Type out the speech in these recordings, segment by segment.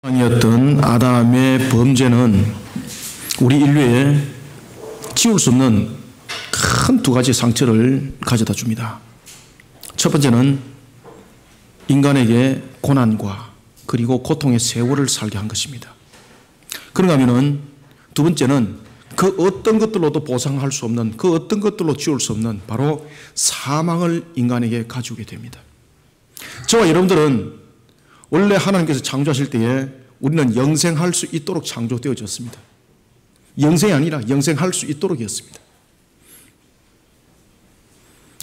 이었던 아담의 범죄는 우리 인류에 지울 수 없는 큰 두 가지 상처를 가져다 줍니다. 첫 번째는 인간에게 고난과 그리고 고통의 세월을 살게 한 것입니다. 그런가 하면은 두 번째는 그 어떤 것들로도 보상할 수 없는, 그 어떤 것들로 지울 수 없는 바로 사망을 인간에게 가져오게 됩니다. 저와 여러분들은 원래 하나님께서 창조하실 때에 우리는 영생할 수 있도록 창조되어졌습니다. 영생이 아니라 영생할 수 있도록이었습니다.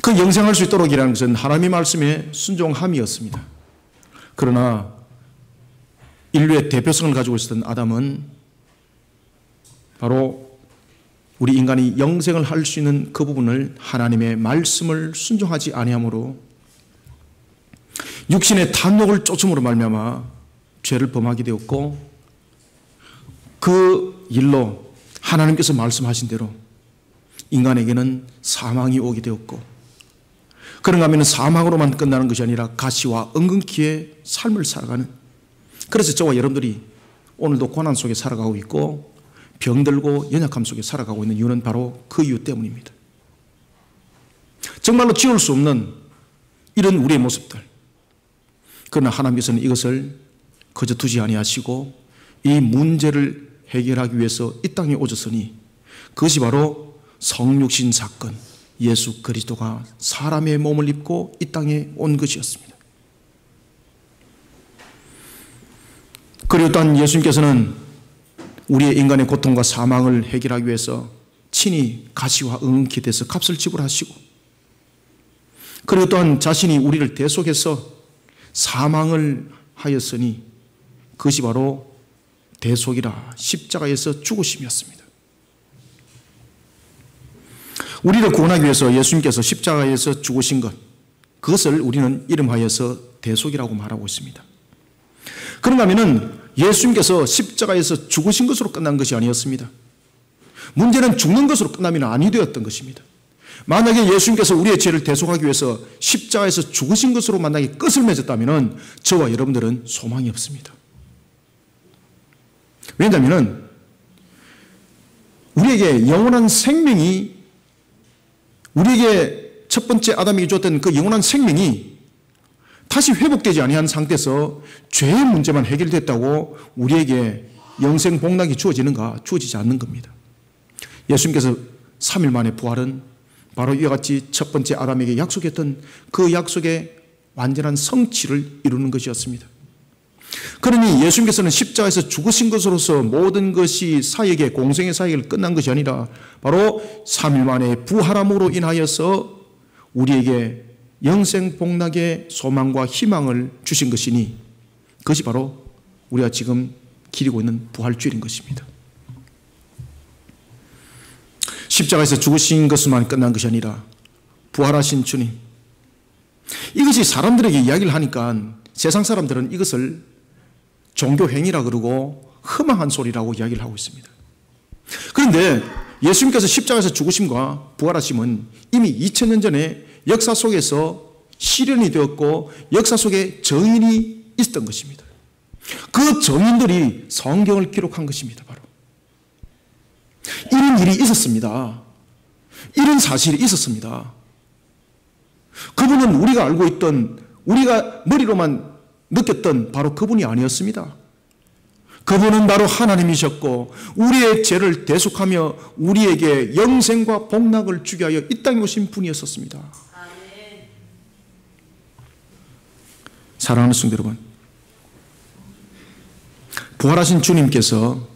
그 영생할 수 있도록이라는 것은 하나님의 말씀에 순종함이었습니다. 그러나 인류의 대표성을 가지고 있었던 아담은 바로 우리 인간이 영생을 할 수 있는 그 부분을 하나님의 말씀을 순종하지 아니함으로 육신의 탐욕을 쫓음으로 말미암아 죄를 범하게 되었고, 그 일로 하나님께서 말씀하신 대로 인간에게는 사망이 오게 되었고, 그런가 하면 사망으로만 끝나는 것이 아니라 가시와 엉겅퀴의 삶을 살아가는, 그래서 저와 여러분들이 오늘도 고난 속에 살아가고 있고 병들고 연약함 속에 살아가고 있는 이유는 바로 그 이유 때문입니다. 정말로 지울 수 없는 이런 우리의 모습들, 그러나 하나님께서는 이것을 거저 두지 아니하시고 이 문제를 해결하기 위해서 이 땅에 오셨으니 그것이 바로 성육신 사건, 예수 그리스도가 사람의 몸을 입고 이 땅에 온 것이었습니다. 그리고 또한 예수님께서는 우리의 인간의 고통과 사망을 해결하기 위해서 친히 가시와 엉겅퀴에 대해서 값을 지불하시고, 그리고 또한 자신이 우리를 대속해서 사망을 하였으니 그것이 바로 대속이라 십자가에서 죽으심이었습니다. 우리를 구원하기 위해서 예수님께서 십자가에서 죽으신 것, 그것을 우리는 이름하여서 대속이라고 말하고 있습니다. 그런가 하면은 예수님께서 십자가에서 죽으신 것으로 끝난 것이 아니었습니다. 문제는 죽는 것으로 끝나면 아니 되었던 것입니다. 만약에 예수님께서 우리의 죄를 대속하기 위해서 십자가에서 죽으신 것으로 만약에 끝을 맺었다면 저와 여러분들은 소망이 없습니다. 왜냐하면 우리에게 영원한 생명이, 우리에게 첫 번째 아담에게 줬던 그 영원한 생명이 다시 회복되지 아니한 상태에서 죄의 문제만 해결됐다고 우리에게 영생 복락이 주어지는가? 주어지지 않는 겁니다. 예수님께서 3일 만에 부활은 바로 이와 같이 첫 번째 아담에게 약속했던 그 약속의 완전한 성취를 이루는 것이었습니다. 그러니 예수님께서는 십자가에서 죽으신 것으로서 모든 것이 사역의, 공생의 사역을 끝난 것이 아니라 바로 3일 만에 부활함으로 인하여서 우리에게 영생 복락의 소망과 희망을 주신 것이니 그것이 바로 우리가 지금 기리고 있는 부활주일인 것입니다. 십자가에서 죽으신 것만 끝난 것이 아니라 부활하신 주님, 이것이 사람들에게 이야기를 하니까 세상 사람들은 이것을 종교행위라 그러고 흠한 소리라고 이야기를 하고 있습니다. 그런데 예수님께서 십자가에서 죽으심과 부활하심은 이미 2000년 전에 역사 속에서 실현이 되었고 역사 속에 정인이 있었던 것입니다. 그 정인들이 성경을 기록한 것입니다. 바로 이런 일이 있었습니다. 이런 사실이 있었습니다. 그분은 우리가 알고 있던, 우리가 머리로만 느꼈던 바로 그분이 아니었습니다. 그분은 바로 하나님이셨고 우리의 죄를 대속하며 우리에게 영생과 복락을 주게 하여 이 땅에 오신 분이었습니다. 아멘. 사랑하는 성도 여러분, 부활하신 주님께서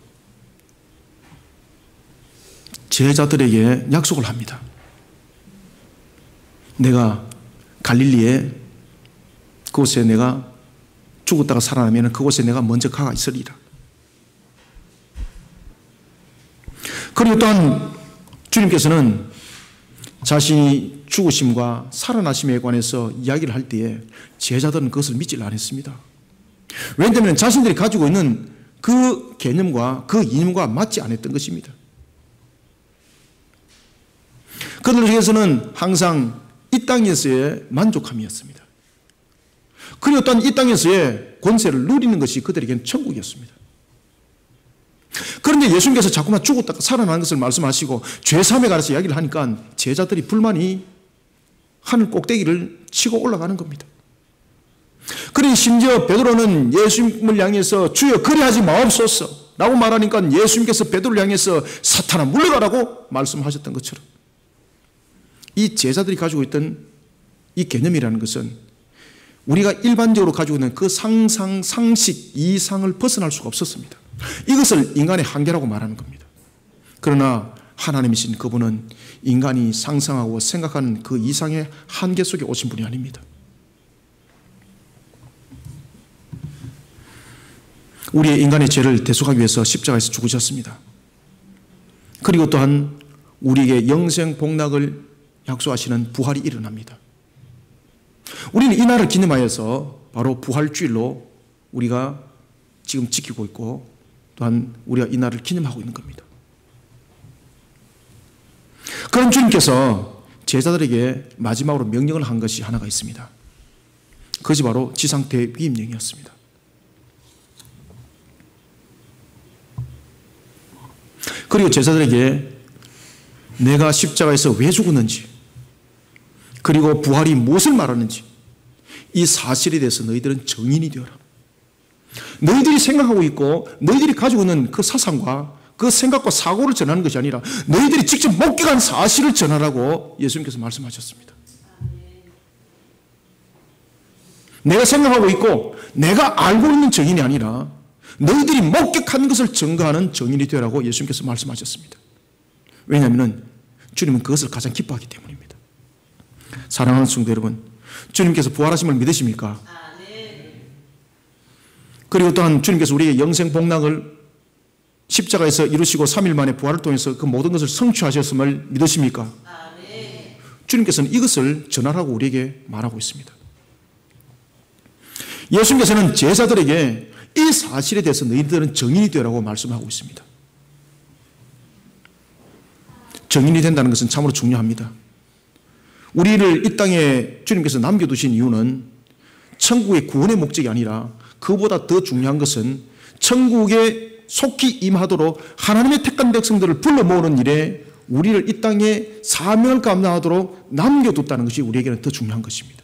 제자들에게 약속을 합니다. 내가 갈릴리에 그곳에 내가 죽었다가 살아나면 그곳에 내가 먼저 가 있으리라. 그리고 또한 주님께서는 자신이 죽으심과 살아나심에 관해서 이야기를 할 때에 제자들은 그것을 믿지 않았습니다. 왜냐하면 자신들이 가지고 있는 그 개념과 그 이념과 맞지 않았던 것입니다. 그들에게서는 항상 이 땅에서의 만족함이었습니다. 그리고 또한 이 땅에서의 권세를 누리는 것이 그들에게는 천국이었습니다. 그런데 예수님께서 자꾸만 죽었다가 살아나는 것을 말씀하시고 죄사함에 관해서 이야기를 하니까 제자들이 불만이 하늘 꼭대기를 치고 올라가는 겁니다. 그러니 심지어 베드로는 예수님을 향해서 주여 그리하지 마옵소서 라고 말하니까 예수님께서 베드로를 향해서 사탄아 물러가라고 말씀하셨던 것처럼 이 제자들이 가지고 있던 이 개념이라는 것은 우리가 일반적으로 가지고 있는 그 상상, 상식, 이상을 벗어날 수가 없었습니다. 이것을 인간의 한계라고 말하는 겁니다. 그러나 하나님이신 그분은 인간이 상상하고 생각하는 그 이상의 한계 속에 오신 분이 아닙니다. 우리의 인간의 죄를 대속하기 위해서 십자가에서 죽으셨습니다. 그리고 또한 우리에게 영생 복락을 약속하시는 부활이 일어납니다. 우리는 이 날을 기념하여서 바로 부활주일로 우리가 지금 지키고 있고 또한 우리가 이 날을 기념하고 있는 겁니다. 그런 주님께서 제자들에게 마지막으로 명령을 한 것이 하나가 있습니다. 그것이 바로 지상 대위임령이었습니다. 그리고 제자들에게 내가 십자가에서 왜 죽었는지 그리고 부활이 무엇을 말하는지 이 사실에 대해서 너희들은 증인이 되어라. 너희들이 생각하고 있고 너희들이 가지고 있는 그 사상과 그 생각과 사고를 전하는 것이 아니라 너희들이 직접 목격한 사실을 전하라고 예수님께서 말씀하셨습니다. 내가 생각하고 있고 내가 알고 있는 증인이 아니라 너희들이 목격한 것을 증거하는 증인이 되라고 예수님께서 말씀하셨습니다. 왜냐하면 주님은 그것을 가장 기뻐하기 때문입니다. 사랑하는 성도 여러분, 주님께서 부활하심을 믿으십니까? 그리고 또한 주님께서 우리의 영생 복락을 십자가에서 이루시고 3일 만에 부활을 통해서 그 모든 것을 성취하셨음을 믿으십니까? 주님께서는 이것을 전하라고 우리에게 말하고 있습니다. 예수님께서는 제자들에게 이 사실에 대해서 너희들은 증인이 되라고 말씀하고 있습니다. 증인이 된다는 것은 참으로 중요합니다. 우리를 이 땅에 주님께서 남겨두신 이유는 천국의 구원의 목적이 아니라 그보다 더 중요한 것은 천국에 속히 임하도록 하나님의 택한 백성들을 불러 모으는 일에 우리를 이 땅에 사명을 감당하도록 남겨뒀다는 것이 우리에게는 더 중요한 것입니다.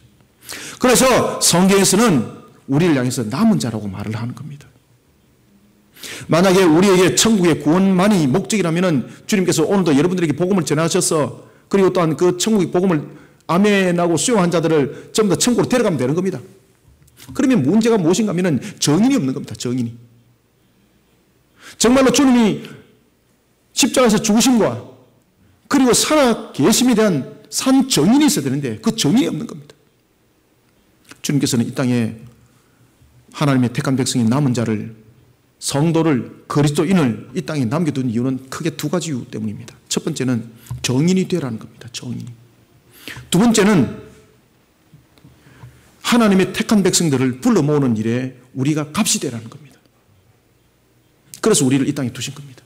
그래서 성경에서는 우리를 향해서 남은 자라고 말을 하는 겁니다. 만약에 우리에게 천국의 구원만이 목적이라면 주님께서 오늘도 여러분들에게 복음을 전하셔서 그리고 또한 그 천국의 복음을 아멘하고 수용한 자들을 전부 다 천국으로 데려가면 되는 겁니다. 그러면 문제가 무엇인가 하면 정인이 없는 겁니다. 정인이. 정말로 주님이 십자가에서 죽으심과 그리고 살아 계심에 대한 산 정인이 있어야 되는데 그 정인이 없는 겁니다. 주님께서는 이 땅에 하나님의 택한 백성인 남은 자를 성도를 그리스도인을 이 땅에 남겨둔 이유는 크게 두 가지 이유 때문입니다. 첫 번째는 정인이 되라는 겁니다. 정인이. 두 번째는 하나님의 택한 백성들을 불러 모으는 일에 우리가 값이 되라는 겁니다. 그래서 우리를 이 땅에 두신 겁니다.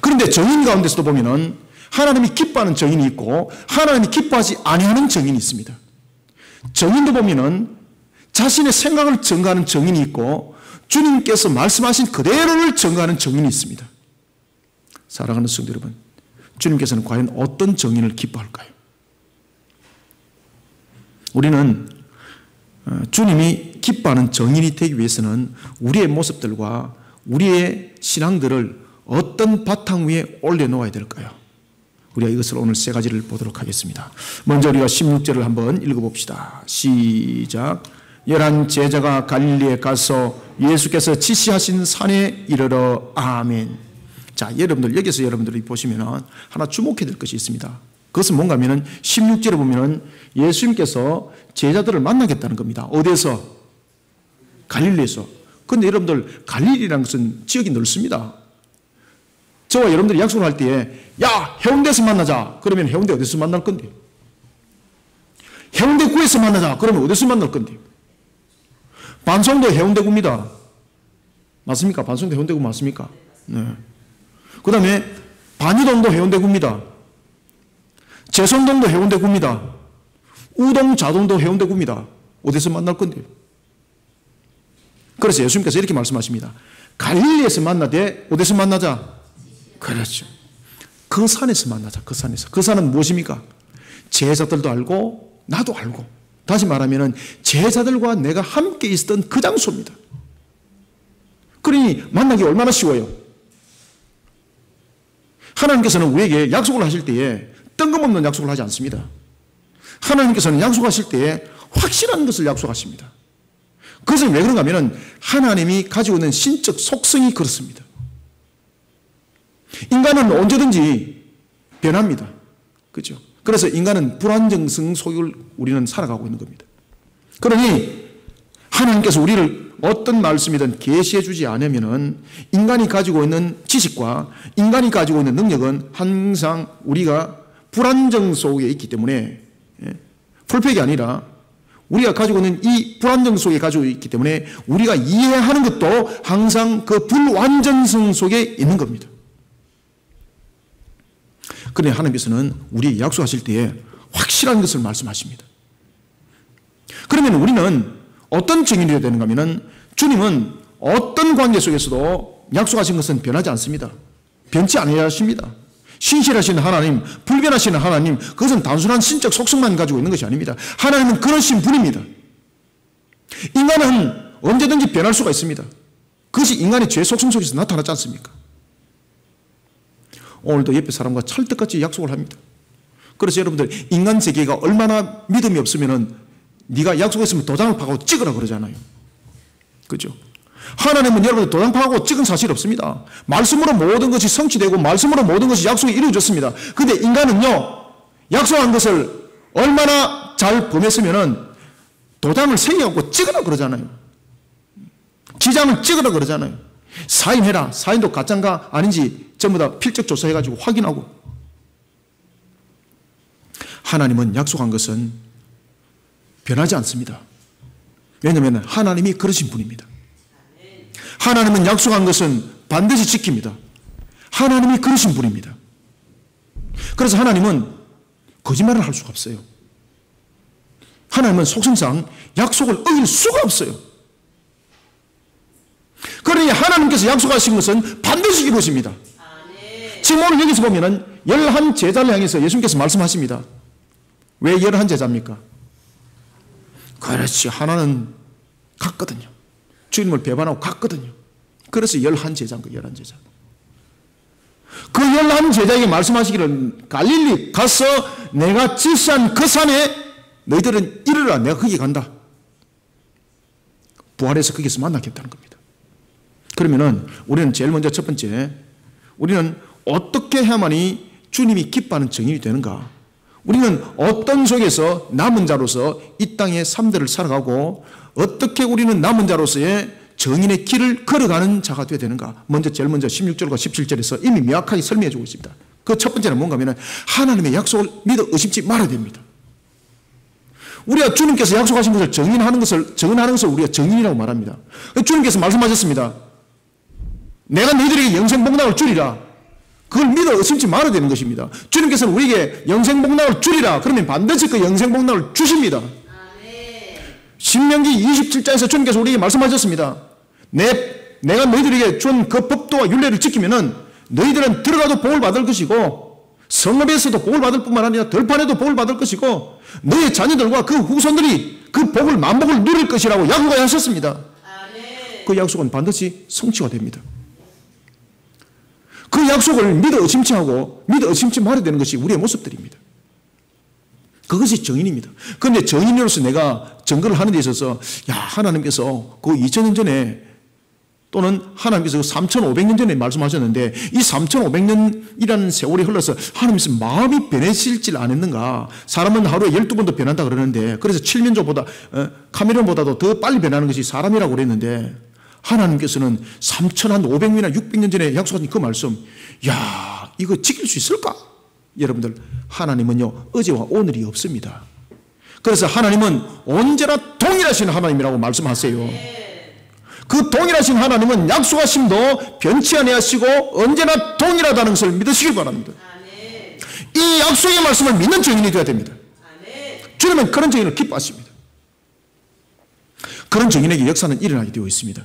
그런데 정인 가운데서도 보면은 하나님이 기뻐하는 정인이 있고 하나님이 기뻐하지 아니하는 정인이 있습니다. 정인도 보면은 자신의 생각을 증거하는 정인이 있고 주님께서 말씀하신 그대로를 증거하는 정인이 있습니다. 사랑하는 성도 여러분, 주님께서는 과연 어떤 정인을 기뻐할까요? 우리는 주님이 기뻐하는 정인이 되기 위해서는 우리의 모습들과 우리의 신앙들을 어떤 바탕 위에 올려놓아야 될까요? 우리가 이것을 오늘 세 가지를 보도록 하겠습니다. 먼저 우리가 16절을 한번 읽어봅시다. 시작. 11 제자가 갈릴리에 가서 예수께서 지시하신 산에 이르러 아멘. 자, 여러분들 여러분들이 보시면 하나 주목해야 될 것이 있습니다. 그것은 뭔가 하면 16절에 보면 예수님께서 제자들을 만나겠다는 겁니다. 어디에서? 갈릴리에서. 그런데 여러분들 갈릴리라는 것은 지역이 넓습니다. 저와 여러분들이 약속을 할 때에 야 해운대에서 만나자 그러면 해운대 어디서 만날 건데? 해운대구에서 만나자 그러면 어디서 만날 건데? 반송도 해운대구입니다. 맞습니까? 반송도 해운대구 맞습니까? 네. 그 다음에 반이동도 해운대구입니다. 제손동도 해운대구입니다. 우동 자동도 해운대구입니다. 어디서 만날 건데? 그래서 예수님께서 이렇게 말씀하십니다. 갈릴리에서 만나되 어디서 만나자? 그렇죠. 그 산에서 만나자. 그 산에서. 그 산은 무엇입니까? 제자들도 알고 나도 알고, 다시 말하면 제자들과 내가 함께 있었던 그 장소입니다. 그러니 만나기 얼마나 쉬워요. 하나님께서는 우리에게 약속을 하실 때에 뜬금없는 약속을 하지 않습니다. 하나님께서는 약속하실 때에 확실한 것을 약속하십니다. 그것은 왜 그런가 하면 하나님이 가지고 있는 신적 속성이 그렇습니다. 인간은 언제든지 변합니다. 그렇죠? 그래서 인간은 불안정성 속을 우리는 살아가고 있는 겁니다. 그러니 하나님께서 우리를 어떤 말씀이든 계시해 주지 않으면 인간이 가지고 있는 지식과 인간이 가지고 있는 능력은 항상 우리가 불안정 속에 있기 때문에, 풀팩이 아니라 우리가 가지고 있는 이 불안정 속에 가지고 있기 때문에 우리가 이해하는 것도 항상 그 불완전성 속에 있는 겁니다. 그런데 하나님께서는 우리에게 약속하실 때에 확실한 것을 말씀하십니다. 그러면 우리는 어떤 증인이 되어야 되는가 하면 주님은 어떤 관계 속에서도 약속하신 것은 변하지 않습니다. 변치 아니하십니다. 신실하신 하나님, 불변하시는 하나님, 그것은 단순한 신적 속성만 가지고 있는 것이 아닙니다. 하나님은 그러신 분입니다. 인간은 언제든지 변할 수가 있습니다. 그것이 인간의 죄 속성 속에서 나타나지 않습니까? 오늘도 옆에 사람과 찰떡같이 약속을 합니다. 그래서 여러분들 인간 세계가 얼마나 믿음이 없으면 네가 약속했으면 도장을 파고 찍으라 그러잖아요. 그죠? 하나님은 여러분들 도장 파고 찍은 사실 없습니다. 말씀으로 모든 것이 성취되고 말씀으로 모든 것이 약속이 이루어졌습니다. 그런데 인간은요, 약속한 것을 얼마나 잘 범했으면 도장을 새겨갖고 찍으라 그러잖아요. 지장을 찍으라 그러잖아요. 사인해라. 사인도 가짜인가 아닌지 전부 다 필적 조사해가지고 확인하고. 하나님은 약속한 것은 변하지 않습니다. 왜냐하면 하나님이 그러신 분입니다. 하나님은 약속한 것은 반드시 지킵니다. 하나님이 그러신 분입니다. 그래서 하나님은 거짓말을 할 수가 없어요. 하나님은 속성상 약속을 어길 수가 없어요. 그러니 하나님께서 약속하신 것은 반드시 이루어집니다. 지금 오늘 여기서 보면은 11 제자를 향해서 예수님께서 말씀하십니다. 왜 11 제자입니까? 그렇지, 하나는 갔거든요. 주님을 배반하고 갔거든요. 그래서 11 제자인 거예요. 11 제자. 그 11 제자에게 말씀하시기를 갈릴리 가서 내가 지시한 그 산에 너희들은 이르라. 내가 거기 간다. 부활해서 거기서 만나겠다는 겁니다. 그러면은 우리는 제일 먼저 첫 번째, 우리는 어떻게 해야만이 주님이 기뻐하는 증인이 되는가? 우리는 어떤 속에서 남은 자로서 이 땅의 삶들을 살아가고 어떻게 우리는 남은 자로서의 정인의 길을 걸어가는 자가 되어야 되는가? 먼저 제일 먼저 16절과 17절에서 이미 명확하게 설명해 주고 있습니다. 그 첫 번째는 뭔가 하면 하나님의 약속을 믿어 의심치 말아야 됩니다. 우리가 주님께서 약속하신 것을 정인하는 것을 우리가 정인이라고 말합니다. 주님께서 말씀하셨습니다. 내가 너희들에게 영생복락을 주리라. 그걸 믿어 의심치 말아야 되는 것입니다. 주님께서는 우리에게 영생복락을 주리라. 그러면 반드시 그 영생복락을 주십니다. 신명기 27장에서 주님께서 우리에게 말씀하셨습니다. 내가 너희들에게 준 그 법도와 율례를 지키면은 너희들은 들어가도 복을 받을 것이고 성읍에서도 복을 받을 뿐만 아니라 들판에도 복을 받을 것이고 너희 자녀들과 그 후손들이 그 복을 만복을 누릴 것이라고 약속하셨습니다. 그 약속은 반드시 성취가 됩니다. 그 약속을 믿어 의심치 하고 믿어 의심치 말아야 되는 것이 우리의 모습들입니다. 그것이 정인입니다. 그런데 정인으로서 내가 증거를 하는 데 있어서 하나님께서 그 2000년 전에 또는 하나님께서 3500년 전에 말씀하셨는데 이 3500년이라는 세월이 흘러서 하나님께서 마음이 변해질지 안 했는가? 사람은 하루에 12번도 변한다 그러는데 그래서 칠면조보다 카메론보다도 더 빨리 변하는 것이 사람이라고 그랬는데 하나님께서는 3500년이나 600년 전에 약속하신 그 말씀, 이거 지킬 수 있을까? 여러분들, 하나님은요 어제와 오늘이 없습니다. 그래서 하나님은 언제나 동일하신 하나님이라고 말씀하세요. 그 동일하신 하나님은 약속하심도 변치 아니하시고 언제나 동일하다는 것을 믿으시길 바랍니다. 이 약속의 말씀을 믿는 증인이 되어야 됩니다. 주님은 그런 증인을 기뻐하십니다. 그런 증인에게 역사는 일어나게 되어 있습니다.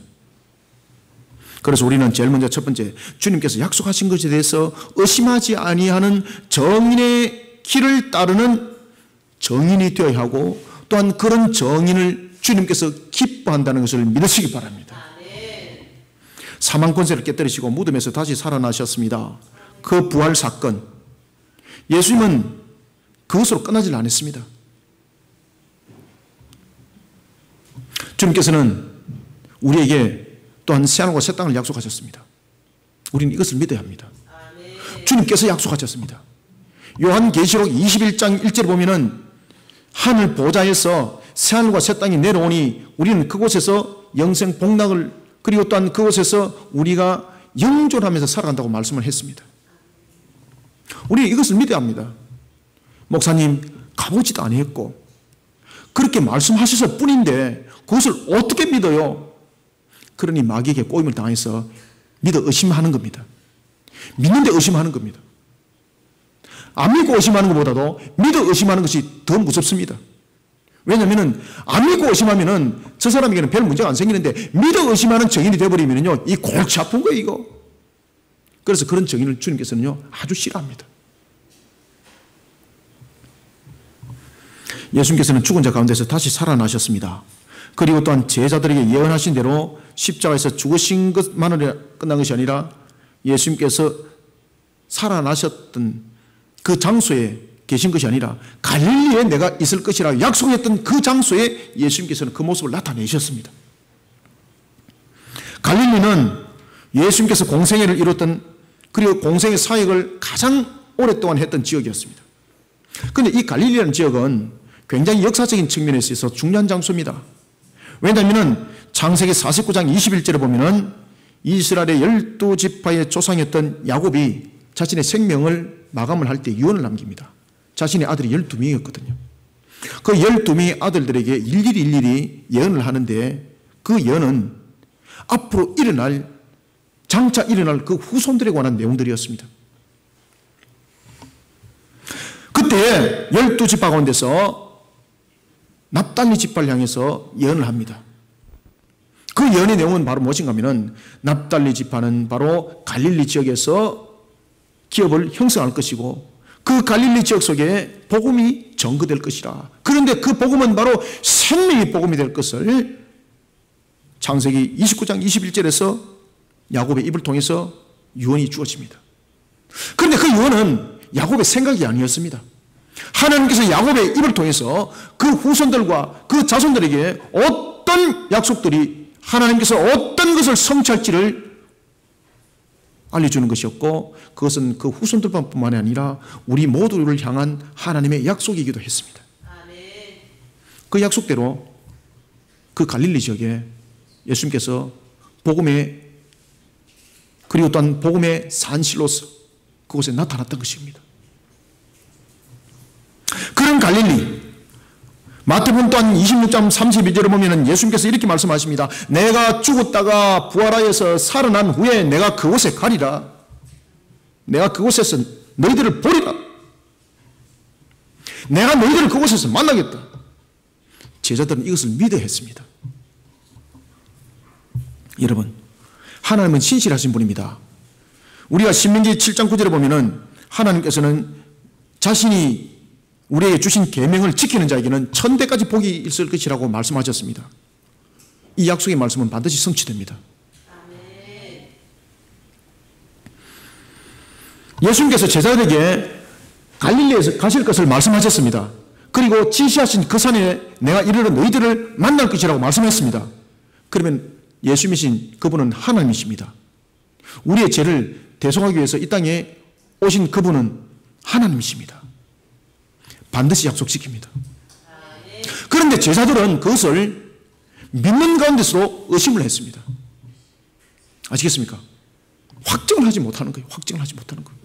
그래서 우리는 제일 먼저 첫 번째, 주님께서 약속하신 것에 대해서 의심하지 아니하는 정인의 길을 따르는 정인이 되어야 하고, 또한 그런 정인을 주님께서 기뻐한다는 것을 믿으시기 바랍니다. 사망 권세를 깨뜨리시고 무덤에서 다시 살아나셨습니다. 그 부활 사건, 예수님은 그것으로 끝나질 않았습니다. 주님께서는 우리에게 또한 새하늘과 새 땅을 약속하셨습니다. 우리는 이것을 믿어야 합니다. 주님께서 약속하셨습니다. 요한계시록 21장 1절에 보면은 하늘 보좌에서 새하늘과 새 땅이 내려오니 우리는 그곳에서 영생 복락을, 그리고 또한 그곳에서 우리가 영존하면서 살아간다고 말씀을 했습니다. 우리는 이것을 믿어야 합니다. 목사님, 가보지도 아니했고 그렇게 말씀하셨을 뿐인데 그것을 어떻게 믿어요? 그러니 마귀에게 꼬임을 당해서 믿어 의심하는 겁니다. 믿는데 의심하는 겁니다. 안 믿고 의심하는 것보다도 믿어 의심하는 것이 더 무섭습니다. 왜냐하면 안 믿고 의심하면 저 사람에게는 별 문제가 안 생기는데 믿어 의심하는 정인이 되어버리면요, 이 골치 아픈 거예요, 이거. 그래서 그런 정인을 주님께서는요 아주 싫어합니다. 예수님께서는 죽은 자 가운데서 다시 살아나셨습니다. 그리고 또한 제자들에게 예언하신 대로 십자가에서 죽으신 것만으로 끝난 것이 아니라 예수님께서 살아나셨던 그 장소에 계신 것이 아니라 갈릴리에 내가 있을 것이라 약속했던 그 장소에 예수님께서는 그 모습을 나타내셨습니다. 갈릴리는 예수님께서 공생애를 이뤘던, 그리고 공생애 사역을 가장 오랫동안 했던 지역이었습니다. 그런데 이 갈릴리라는 지역은 굉장히 역사적인 측면에서 있어서 중요한 장소입니다. 왜냐하면 창세기 49장 21절에 보면은 이스라엘의 12지파의 조상이었던 야곱이 자신의 생명을 마감을 할 때 유언을 남깁니다. 자신의 아들이 12명이었거든요. 그 12명의 아들들에게 일일이 예언을 하는데 그 예언은 앞으로 장차 일어날 그 후손들에 관한 내용들이었습니다. 그때 12지파 가운데서 납달리 지파를 향해서 예언을 합니다. 그 예언의 내용은 바로 무엇인가 하면 납달리 지파는 바로 갈릴리 지역에서 기업을 형성할 것이고 그 갈릴리 지역 속에 복음이 전거될 것이라. 그런데 그 복음은 바로 생명의 복음이 될 것을 창세기 29장 21절에서 야곱의 입을 통해서 유언이 주어집니다. 그런데 그 유언은 야곱의 생각이 아니었습니다. 하나님께서 야곱의 입을 통해서 그 후손들과 그 자손들에게 어떤 약속들이, 하나님께서 어떤 것을 성취할지를 알려주는 것이었고, 그것은 그 후손들뿐만이 아니라 우리 모두를 향한 하나님의 약속이기도 했습니다. 그 약속대로 그 갈릴리 지역에 예수님께서 복음의, 그리고 또한 복음의 산실로서 그곳에 나타났던 것입니다. 그런 갈릴리, 마태복음 또한 26장 32절을 보면 예수님께서 이렇게 말씀하십니다. 내가 죽었다가 부활하여서 살아난 후에 내가 그곳에 가리라. 내가 그곳에서 너희들을 보리라. 내가 너희들을 그곳에서 만나겠다. 제자들은 이것을 믿어야 했습니다. 여러분, 하나님은 신실하신 분입니다. 우리가 신명기 7장 9절에 보면 하나님께서는 자신이 우리에게 주신 계명을 지키는 자에게는 1000대까지 복이 있을 것이라고 말씀하셨습니다. 이 약속의 말씀은 반드시 성취됩니다. 예수님께서 제자들에게 갈릴리에서 가실 것을 말씀하셨습니다. 그리고 지시하신 그 산에 내가 이르러 너희들을 만날 것이라고 말씀했습니다. 그러면 예수님이신 그분은 하나님이십니다. 우리의 죄를 대속하기 위해서 이 땅에 오신 그분은 하나님이십니다. 반드시 약속시킵니다. 그런데 제자들은 그것을 믿는 가운데서도 의심을 했습니다. 아시겠습니까? 확정을 하지 못하는 거예요. 확정을 하지 못하는 거예요.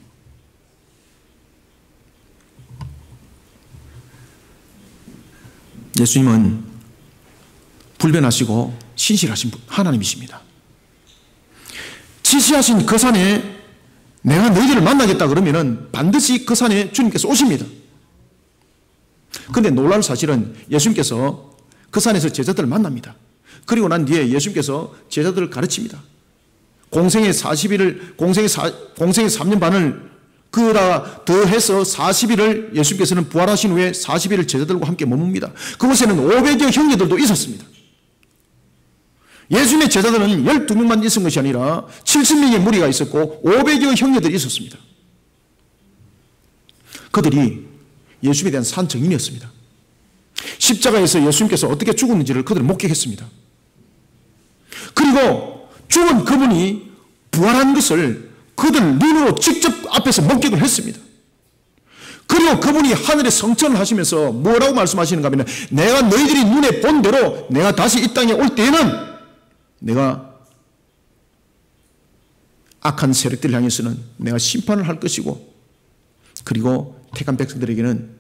예수님은 불변하시고 신실하신 분, 하나님이십니다. 지시하신 그 산에 내가 너희들을 만나겠다 그러면은 반드시 그 산에 주님께서 오십니다. 그런데 놀라운 사실은 예수님께서 그 산에서 제자들을 만납니다. 그리고 난 뒤에 예수님께서 제자들을 가르칩니다. 공생의 3년 반을 그다 더해서 40일을 예수님께서는 부활하신 후에 40일을 제자들과 함께 머뭅니다. 그곳에는 500여 형제들도 있었습니다. 예수님의 제자들은 12명만 있은 것이 아니라 70명의 무리가 있었고 500여 형제들이 있었습니다. 그들이 예수님에 대한 산 증인이었습니다. 십자가에서 예수님께서 어떻게 죽었는지를 그들은 목격했습니다. 그리고 죽은 그분이 부활한 것을 그들 눈으로 직접 앞에서 목격을 했습니다. 그리고 그분이 하늘에 성천을 하시면서 뭐라고 말씀하시는가 하면, 내가 너희들이 눈에 본 대로 내가 다시 이 땅에 올 때에는 내가 악한 세력들을 향해서는 내가 심판을 할 것이고, 그리고 택한 백성들에게는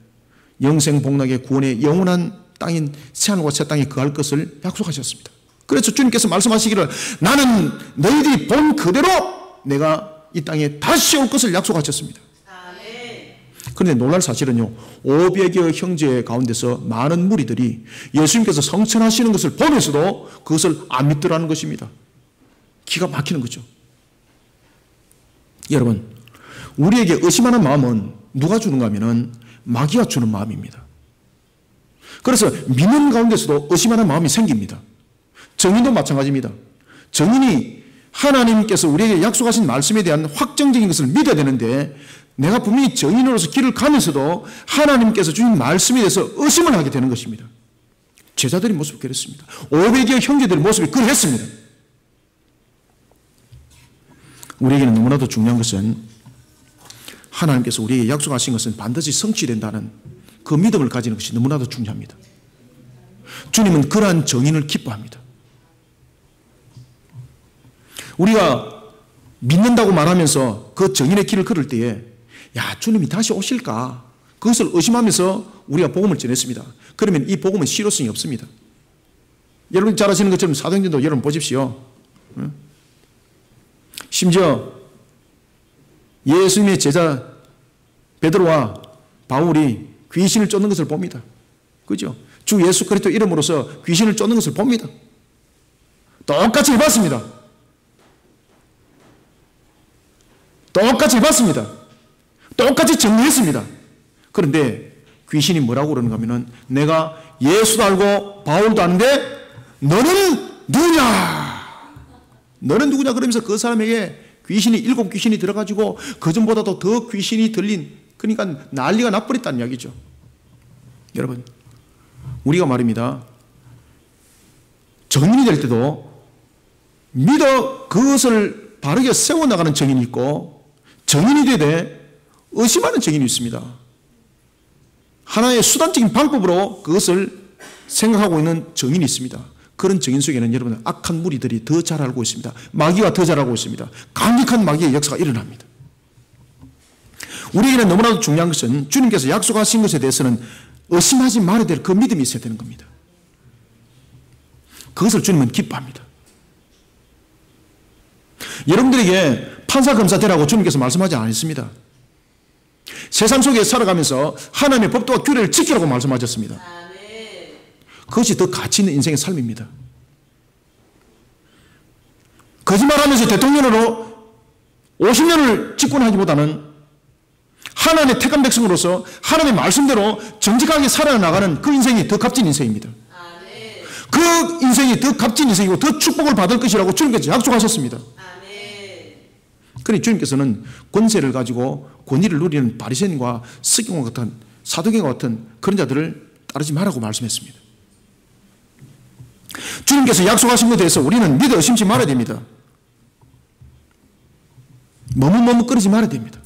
영생 복락의 구원의 영원한 땅인 새하늘과 새 땅에 거할 것을 약속하셨습니다. 그래서 주님께서 말씀하시기를, 나는 너희들이 본 그대로 내가 이 땅에 다시 올 것을 약속하셨습니다. 그런데 놀랄 사실은요, 500여 형제 가운데서 많은 무리들이 예수님께서 성천하시는 것을 보면서도 그것을 안 믿더라는 것입니다. 기가 막히는 거죠. 여러분, 우리에게 의심하는 마음은 누가 주는가 하면은 마귀가 주는 마음입니다. 그래서 믿는 가운데서도 의심하는 마음이 생깁니다. 정인도 마찬가지입니다. 정인이 하나님께서 우리에게 약속하신 말씀에 대한 확정적인 것을 믿어야 되는데, 내가 분명히 정인으로서 길을 가면서도 하나님께서 주신 말씀에 대해서 의심을 하게 되는 것입니다. 제자들의 모습이 그랬습니다. 500여 형제들의 모습이 그랬습니다. 우리에게는 너무나도 중요한 것은 하나님께서 우리에게 약속하신 것은 반드시 성취된다는 그 믿음을 가지는 것이 너무나도 중요합니다. 주님은 그러한 정인을 기뻐합니다. 우리가 믿는다고 말하면서 그 정인의 길을 걸을 때에, 야, 주님이 다시 오실까? 그것을 의심하면서 우리가 복음을 전했습니다. 그러면 이 복음은 실효성이 없습니다. 여러분 잘 아시는 것처럼 사도행전도 여러분 보십시오. 심지어 예수님의 제자 베드로와 바울이 귀신을 쫓는 것을 봅니다. 그죠? 주 예수 그리스도 이름으로서 귀신을 쫓는 것을 봅니다. 똑같이 해봤습니다. 똑같이 해봤습니다. 똑같이 정리했습니다. 그런데 귀신이 뭐라고 그러는가 하면, 내가 예수도 알고 바울도 아는데 너는 누구냐? 너는 누구냐? 그러면서 그 사람에게 귀신이 7 귀신이 들어가지고 그전보다도 더 귀신이 들린, 그러니까 난리가 나버렸다는 이야기죠. 여러분, 우리가 말입니다, 정인이 될 때도 믿어 그것을 바르게 세워나가는 정인이 있고, 정인이 되되 의심하는 정인이 있습니다. 하나의 수단적인 방법으로 그것을 생각하고 있는 정인이 있습니다. 그런 정인 속에는 여러분, 악한 무리들이 더 잘 알고 있습니다. 마귀가 더 잘 알고 있습니다. 강력한 마귀의 역사가 일어납니다. 우리에게는 너무나도 중요한 것은 주님께서 약속하신 것에 대해서는 의심하지 말아야 될 그 믿음이 있어야 되는 겁니다. 그것을 주님은 기뻐합니다. 여러분들에게 판사 검사 되라고 주님께서 말씀하지 않았습니다. 세상 속에 살아가면서 하나님의 법도와 규례를 지키라고 말씀하셨습니다. 그것이 더 가치 있는 인생의 삶입니다. 거짓말하면서 대통령으로 50년을 집권하기보다는 하나님의 택한 백성으로서 하나님의 말씀대로 정직하게 살아나가는 그 인생이 더 값진 인생입니다. 그 인생이 더 값진 인생이고 더 축복을 받을 것이라고 주님께서 약속하셨습니다. 그러니 주님께서는 권세를 가지고 권위를 누리는 바리새인과 서기관과 같은 사두개와 같은 그런 자들을 따르지 말라고 말씀했습니다. 주님께서 약속하신 것에 대해서 우리는 믿어 의심치 말아야 됩니다. 머뭇머뭇거리지 말아야 됩니다.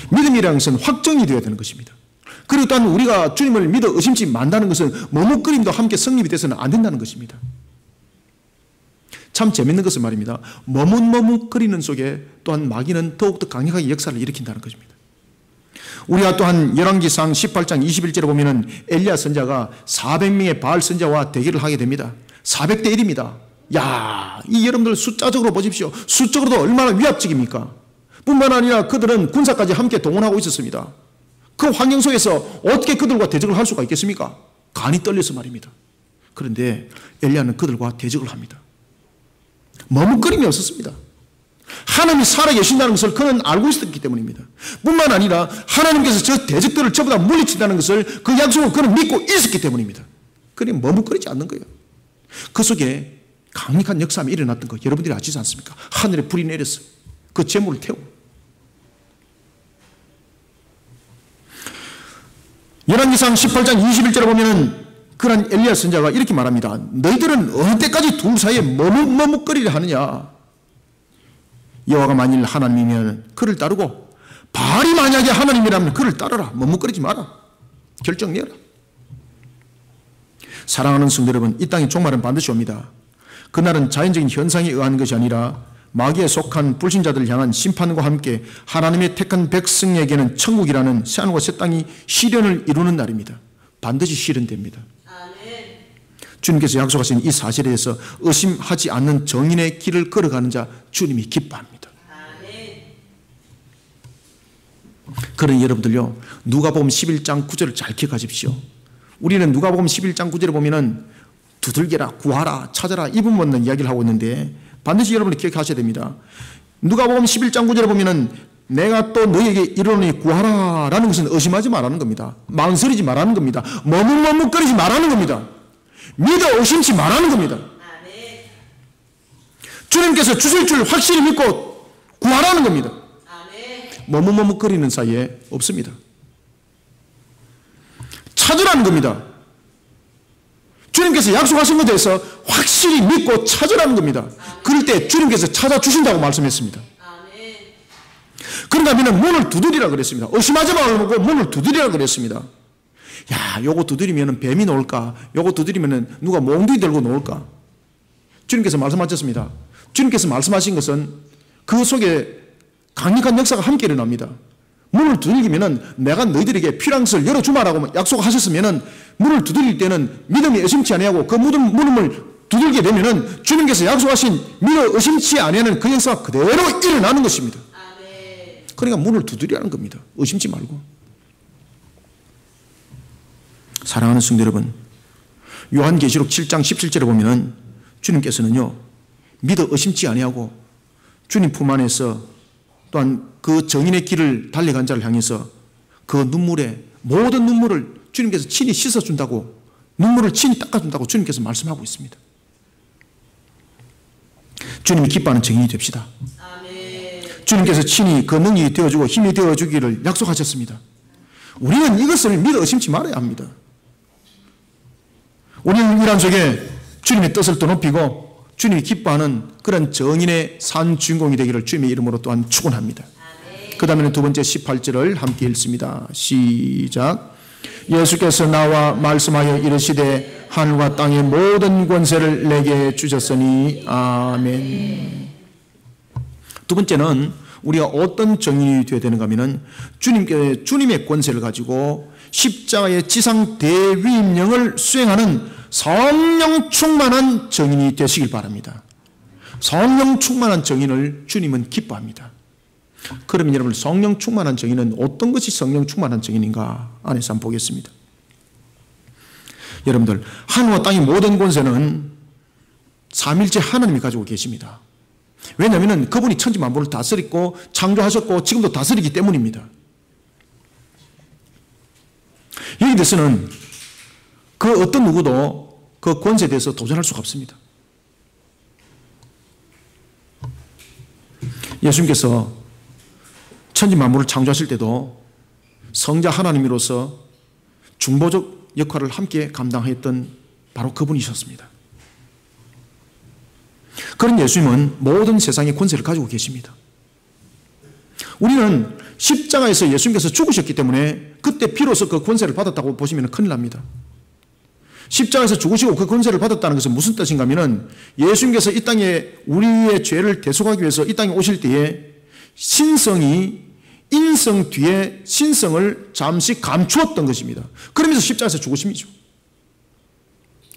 믿음이라는 것은 확정이 되어야 되는 것입니다. 그리고 또한 우리가 주님을 믿어 의심치 만다는 것은 머뭇거림도 함께 성립이 돼서는 안 된다는 것입니다. 참 재밌는 것은 말입니다, 머뭇머뭇거리는 속에 또한 마귀는 더욱더 강력하게 역사를 일으킨다는 것입니다. 우리가 또한 열왕기상 18장 21절에 보면은 엘리야 선자가 400명의 바알 선자와 대결을 하게 됩니다. 400대 1입니다. 야, 이 여러분들 숫자적으로 보십시오. 수적으로도 얼마나 위압적입니까? 뿐만 아니라 그들은 군사까지 함께 동원하고 있었습니다. 그 환경 속에서 어떻게 그들과 대적을 할 수가 있겠습니까? 간이 떨려서 말입니다. 그런데 엘리야는 그들과 대적을 합니다. 머뭇거림이 없었습니다. 하나님이 살아계신다는 것을 그는 알고 있었기 때문입니다. 뿐만 아니라 하나님께서 저 대적들을 전부 다 물리친다는 것을 그 약속을 그는 믿고 있었기 때문입니다. 그는 머뭇거리지 않는 거예요. 그 속에 강력한 역사함이 일어났던 거 여러분들이 아시지 않습니까? 하늘에 불이 내려서 그 재물을 태우고. 열왕기상 18장 21절에 보면은 그런 엘리야 선지자가 이렇게 말합니다. 너희들은 어느 때까지 둘 사이에 머뭇머뭇거리려 하느냐. 여호와가 만일 하나님이면 그를 따르고 바알이 만약에 하나님이라면 그를 따르라. 머뭇거리지 마라. 결정 내라. 사랑하는 성도 여러분, 이 땅의 종말은 반드시 옵니다. 그날은 자연적인 현상에 의한 것이 아니라 마귀에 속한 불신자들을 향한 심판과 함께 하나님의 택한 백성에게는 천국이라는 새하늘과 새 땅이 실현을 이루는 날입니다. 반드시 실현됩니다. 아멘. 주님께서 약속하신 이 사실에 대해서 의심하지 않는 정인의 길을 걸어가는 자 주님이 기뻐합니다. 아멘. 그러니 여러분들요, 누가복음 11장 9절을 잘 기억하십시오. 우리는 누가복음 11장 9절에 보면은 두들겨라, 구하라, 찾아라 이 부분만 이야기를 하고 있는데 반드시 여러분이 기억하셔야 됩니다. 누가복음 11장 9절에 보면은 내가 또 너희에게 이르노니 구하라 라는 것은 의심하지 말라는 겁니다. 망설이지 말라는 겁니다. 머뭇머뭇거리지 말라는 겁니다. 믿어 의심치 말라는 겁니다. 주님께서 주실 줄 확실히 믿고 구하라는 겁니다. 머뭇머뭇거리는 사이에 없습니다. 찾으라는 겁니다. 주님께서 약속하신 것에 대해서 확실히 믿고 찾으라는 겁니다. 그럴 때 주님께서 찾아주신다고 말씀했습니다. 그런가 하면 문을 두드리라 그랬습니다. 의심하지 말고 문을 두드리라 그랬습니다. 야, 요거 두드리면 뱀이 나올까? 요거 두드리면 누가 몽둥이 들고 나올까? 주님께서 말씀하셨습니다. 주님께서 말씀하신 것은 그 속에 강력한 역사가 함께 일어납니다. 문을 두들기면 내가 너희들에게 필요한 것을 열어주마라고 약속하셨으면 문을 두들길 때는 믿음이 의심치 아니하고 그 문을 두들게 되면 주님께서 약속하신 믿어 의심치 아니하는 그 역사가 그대로 일어나는 것입니다. 그러니까 문을 두드리라는 겁니다. 의심치 말고. 사랑하는 성도 여러분, 요한계시록 7장 17절에 보면 주님께서는요, 믿어 의심치 아니하고 주님 품 안에서 또한 그 정인의 길을 달려간 자를 향해서 그 눈물에 모든 눈물을 주님께서 친히 씻어준다고, 눈물을 친히 닦아준다고 주님께서 말씀하고 있습니다. 주님이 기뻐하는 정인이 됩시다. 주님께서 친히 그 능력이 되어주고 힘이 되어주기를 약속하셨습니다. 우리는 이것을 믿어 의심치 말아야 합니다. 우리는 이란 속에 주님의 뜻을 더 높이고 주님이 기뻐하는 그런 정인의 산 주인공이 되기를 주님의 이름으로 또한 축원합니다. 그 다음에는 두 번째 18절을 함께 읽습니다. 시작. 예수께서 나와 말씀하여 이르시되 하늘과 땅의 모든 권세를 내게 주셨으니 아멘. 두 번째는 우리가 어떤 정인이 되어야 되는가 하면 주님의 권세를 가지고 십자가의 지상 대위임령을 수행하는 성령 충만한 정인이 되시길 바랍니다. 성령 충만한 정인을 주님은 기뻐합니다. 그러면 여러분, 성령 충만한 정인은 어떤 것이 성령 충만한 정인인가 안에서 한번 보겠습니다. 여러분들, 하늘과 땅의 모든 권세는 삼일째 하나님이 가지고 계십니다. 왜냐하면 그분이 천지 만물을 다스리고 창조하셨고 지금도 다스리기 때문입니다. 여기 대해서는 그 어떤 누구도 그 권세에 대해서 도전할 수가 없습니다. 예수님께서 천지 만물을 창조하실 때도 성자 하나님으로서 중보적 역할을 함께 감당했던 바로 그분이셨습니다. 그런 예수님은 모든 세상의 권세를 가지고 계십니다. 우리는 십자가에서 예수님께서 죽으셨기 때문에 그때 비로소 그 권세를 받았다고 보시면 큰일 납니다. 십자가에서 죽으시고 그 권세를 받았다는 것은 무슨 뜻인가 하면 예수님께서 이 땅에 우리의 죄를 대속하기 위해서 이 땅에 오실 때에 신성이 인성 뒤에 신성을 잠시 감추었던 것입니다. 그러면서 십자가에서 죽으심이죠.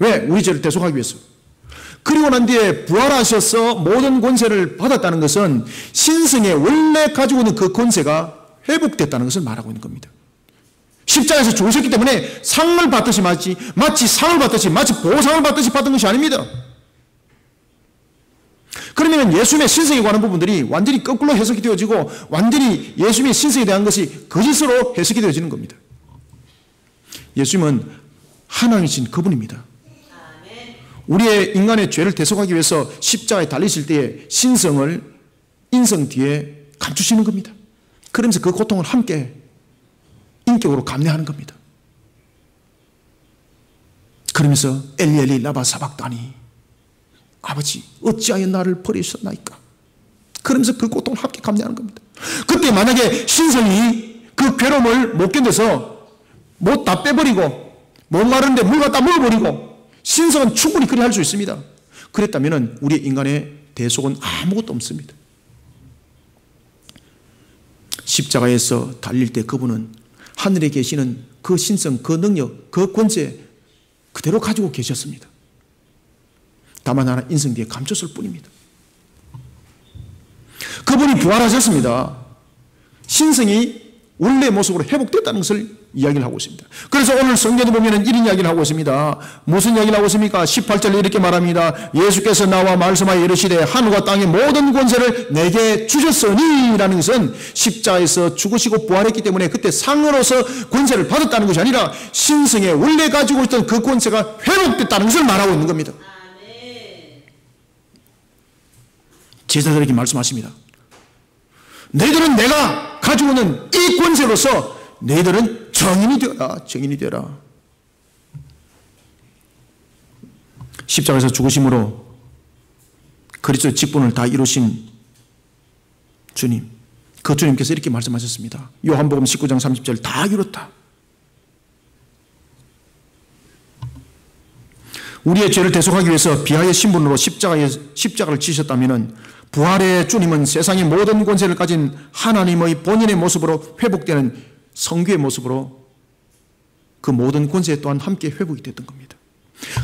왜? 우리 죄를 대속하기 위해서. 그리고 난 뒤에 부활하셔서 모든 권세를 받았다는 것은 신성에 원래 가지고 있는 그 권세가 회복됐다는 것을 말하고 있는 겁니다. 십자가에서 죽으셨기 때문에 상을 받듯이 마치 상을 받듯이 마치 보상을 받듯이 받은 것이 아닙니다. 그러면 예수님의 신성에 관한 부분들이 완전히 거꾸로 해석이 되어지고 완전히 예수님의 신성에 대한 것이 거짓으로 해석이 되어지는 겁니다. 예수님은 하나님이신 그분입니다. 우리의 인간의 죄를 대속하기 위해서 십자가에 달리실 때의 신성을 인성 뒤에 감추시는 겁니다. 그러면서 그 고통을 함께 인격으로 감내하는 겁니다. 그러면서 엘리 엘리 라마 사박다니, 아버지 어찌하여 나를 버리셨나이까. 그러면서 그 고통을 함께 감내하는 겁니다. 그때 만약에 신성이 그 괴로움을 못 견뎌서 못 다 빼버리고 못 마르는데 물 갖다 물어버리고, 신성은 충분히 그리 할 수 있습니다. 그랬다면 우리 인간의 대속은 아무것도 없습니다. 십자가에서 달릴 때 그분은 하늘에 계시는 그 신성, 그 능력, 그 권세 그대로 가지고 계셨습니다. 다만 하나 인성 뒤에 감췄을 뿐입니다. 그분이 부활하셨습니다. 신성이 원래 모습으로 회복됐다는 것을 이야기를 하고 있습니다. 그래서 오늘 성경에 보면 이런 이야기를 하고 있습니다. 무슨 이야기를 하고 있습니까? 18절에 이렇게 말합니다. 예수께서 나와 말씀하여 이르시되 하늘과 땅의 모든 권세를 내게 주셨으니 라는 것은 십자가에서 죽으시고 부활했기 때문에 그때 상으로서 권세를 받았다는 것이 아니라 신성에 원래 가지고 있던 그 권세가 회복됐다는 것을 말하고 있는 겁니다. 제자들에게 말씀하십니다. 너희들은 내가 가지고 있는 이 권세로서 너희들은 정인이 되어라. 정인이 되어라. 십자가에서 죽으심으로 그리스도의 직분을 다 이루신 주님, 그 주님께서 이렇게 말씀하셨습니다. 요한복음 19장 30절 다 이뤘다. 우리의 죄를 대속하기 위해서 비하의 신분으로 십자가를 지셨다면 부활의 주님은 세상의 모든 권세를 가진 하나님의 본인의 모습으로 회복되는 성교의 모습으로 그 모든 권세 또한 함께 회복이 됐던 겁니다.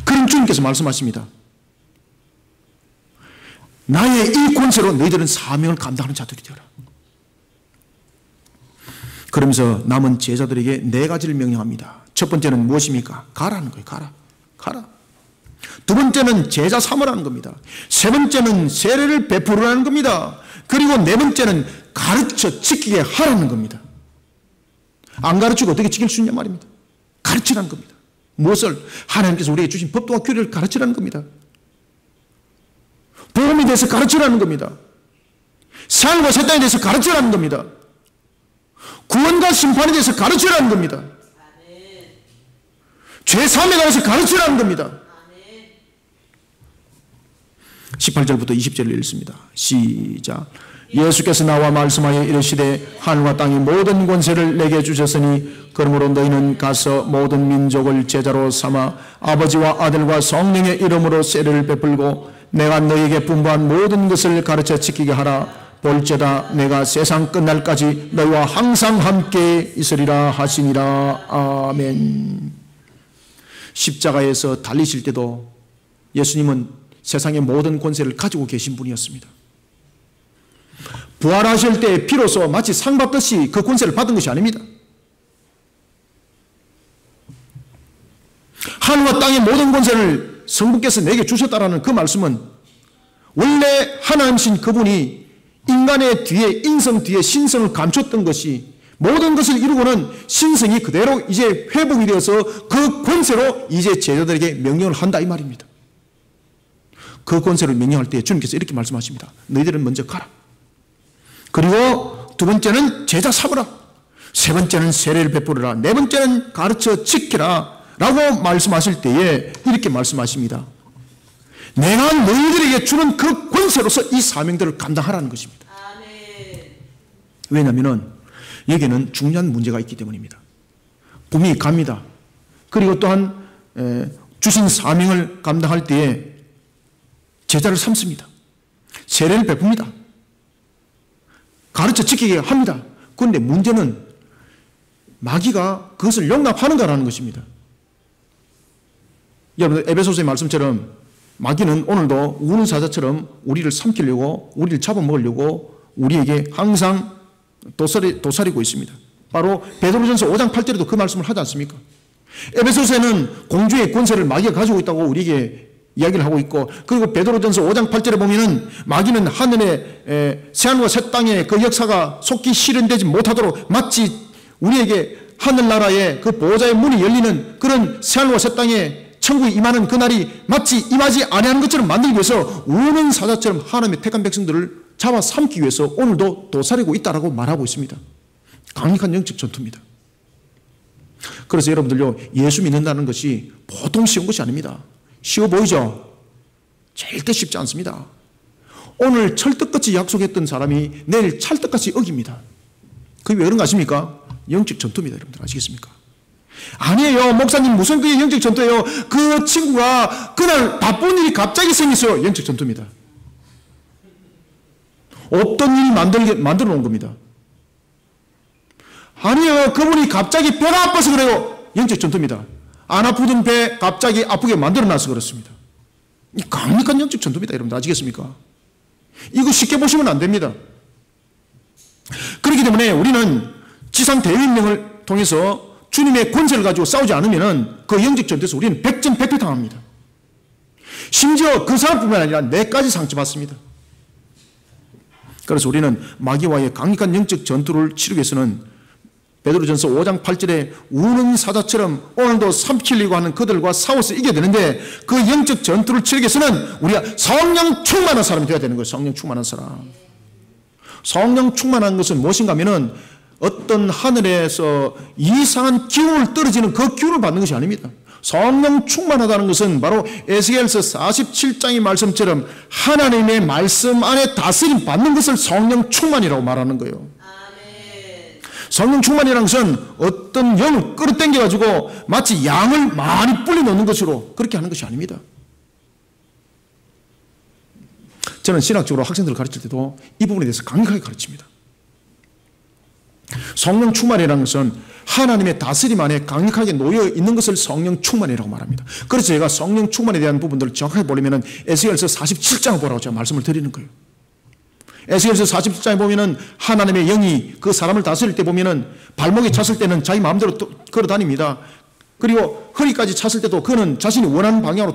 그런 주님께서 말씀하십니다. 나의 이 권세로 너희들은 사명을 감당하는 자들이 되어라. 그러면서 남은 제자들에게 네 가지를 명령합니다. 첫 번째는 무엇입니까? 가라는 거예요. 가라. 두 번째는 제자 삼으라는 겁니다. 세 번째는 세례를 베푸라는 겁니다. 그리고 네 번째는 가르쳐 지키게 하라는 겁니다. 안 가르치고 어떻게 지킬 수 있냐 말입니다. 가르치라는 겁니다. 무엇을? 하나님께서 우리에게 주신 법도와 규례를 가르치라는 겁니다. 복음에 대해서 가르치라는 겁니다. 삶과 새 땅에 대해서 가르치라는 겁니다. 구원과 심판에 대해서 가르치라는 겁니다. 죄 사함에 관해서 가르치라는 겁니다. 18절부터 20절을 읽습니다. 시작. 예수께서 나와 말씀하여 이르시되 하늘과 땅의 모든 권세를 내게 주셨으니 그러므로 너희는 가서 모든 민족을 제자로 삼아 아버지와 아들과 성령의 이름으로 세례를 베풀고 내가 너희에게 분부한 모든 것을 가르쳐 지키게 하라. 볼지어다 내가 세상 끝날까지 너희와 항상 함께 있으리라 하시니라. 아멘. 십자가에서 달리실 때도 예수님은 세상의 모든 권세를 가지고 계신 분이었습니다. 부활하실 때 비로소 마치 상 받듯이 그 권세를 받은 것이 아닙니다. 하늘과 땅의 모든 권세를 성부께서 내게 주셨다라는 그 말씀은 원래 하나님이신 그분이 인간의 뒤에, 인성 뒤에 신성을 감췄던 것이 모든 것을 이루고는 신성이 그대로 이제 회복이 되어서 그 권세로 이제 제자들에게 명령을 한다 이 말입니다. 그 권세를 명령할 때 주님께서 이렇게 말씀하십니다. 너희들은 먼저 가라. 그리고 두 번째는 제자 삼으라. 세 번째는 세례를 베풀어라. 네 번째는 가르쳐 지키라 라고 말씀하실 때에 이렇게 말씀하십니다. 내가 너희들에게 주는 그 권세로서 이 사명들을 감당하라는 것입니다. 왜냐하면 여기는 중요한 문제가 있기 때문입니다. 분명히 갑니다. 그리고 또한 주신 사명을 감당할 때에 제자를 삼습니다. 세례를 베풉니다. 가르쳐 지키게 합니다. 그런데 문제는 마귀가 그것을 용납하는가라는 것입니다. 여러분 에베소서의 말씀처럼 마귀는 오늘도 우는 사자처럼 우리를 삼키려고 우리를 잡아먹으려고 우리에게 항상 도사리고 있습니다. 바로 베드로전서 5장 8절에도 그 말씀을 하지 않습니까? 에베소서에는 공주의 권세를 마귀가 가지고 있다고 우리에게 이야기를 하고 있고, 그리고 베드로전서 5장 8절에 보면은 마귀는 하늘의 새하늘과 새 땅의 그 역사가 속히 실현되지 못하도록 마치 우리에게 하늘나라의 그 보호자의 문이 열리는 그런 새하늘과 새 땅에 천국에 임하는 그날이 마치 임하지 아니하는 것처럼 만들기 위해서 우는 사자처럼 하나님의 택한 백성들을 잡아삼기 위해서 오늘도 도사리고 있다라고 말하고 있습니다. 강력한 영적 전투입니다. 그래서 여러분들요, 예수 믿는다는 것이 보통 쉬운 것이 아닙니다. 쉬워 보이죠? 절대 쉽지 않습니다. 오늘 철떡같이 약속했던 사람이 내일 찰떡같이 어깁니다. 그게 왜 그런 거 아십니까? 영적 전투입니다. 여러분들 아시겠습니까? 아니에요. 목사님 무슨 그게 영적 전투예요? 그 친구가 그날 바쁜 일이 갑자기 생겼어요. 영적 전투입니다. 없던 일 만들어 놓은 겁니다. 아니에요. 그분이 갑자기 배가 아파서 그래요. 영적 전투입니다. 안 아프던 배 갑자기 아프게 만들어놔서 그렇습니다. 이 강력한 영적 전투입니다. 여러분들 아시겠습니까? 이거 쉽게 보시면 안 됩니다. 그렇기 때문에 우리는 지상 대위임령을 통해서 주님의 권세를 가지고 싸우지 않으면 그 영적 전투에서 우리는 백전백패 당합니다. 심지어 그 사람뿐만 아니라 내까지 상처받습니다. 그래서 우리는 마귀와의 강력한 영적 전투를 치르기 위해서는 베드로전서 5장 8절에 우는 사자처럼 오늘도 삼키려고 하는 그들과 싸워서 이겨야 되는데, 그 영적 전투를 치르기 위해서는 우리가 성령 충만한 사람이 되어야 되는 거예요. 성령 충만한 사람. 성령 충만한 것은 무엇인가 하면은 어떤 하늘에서 이상한 기운을 떨어지는 그 기운을 받는 것이 아닙니다. 성령 충만하다는 것은 바로 에스겔서 47장의 말씀처럼 하나님의 말씀 안에 다스림 받는 것을 성령 충만이라고 말하는 거예요. 성령 충만이라는 것은 어떤 영을 끌어당겨가지고 마치 양을 많이 불려놓는 것으로 그렇게 하는 것이 아닙니다. 저는 신학적으로 학생들을 가르칠 때도 이 부분에 대해서 강력하게 가르칩니다. 성령 충만이라는 것은 하나님의 다스림 안에 강력하게 놓여 있는 것을 성령 충만이라고 말합니다. 그래서 제가 성령 충만에 대한 부분들을 정확하게 보려면 에스겔서 47장을 보라고 제가 말씀을 드리는 거예요. 에스겔서 47장에 보면은 하나님의 영이 그 사람을 다스릴 때 보면은 발목에 찼을 때는 자기 마음대로 걸어 다닙니다. 그리고 허리까지 찼을 때도 그는 자신이 원하는 방향으로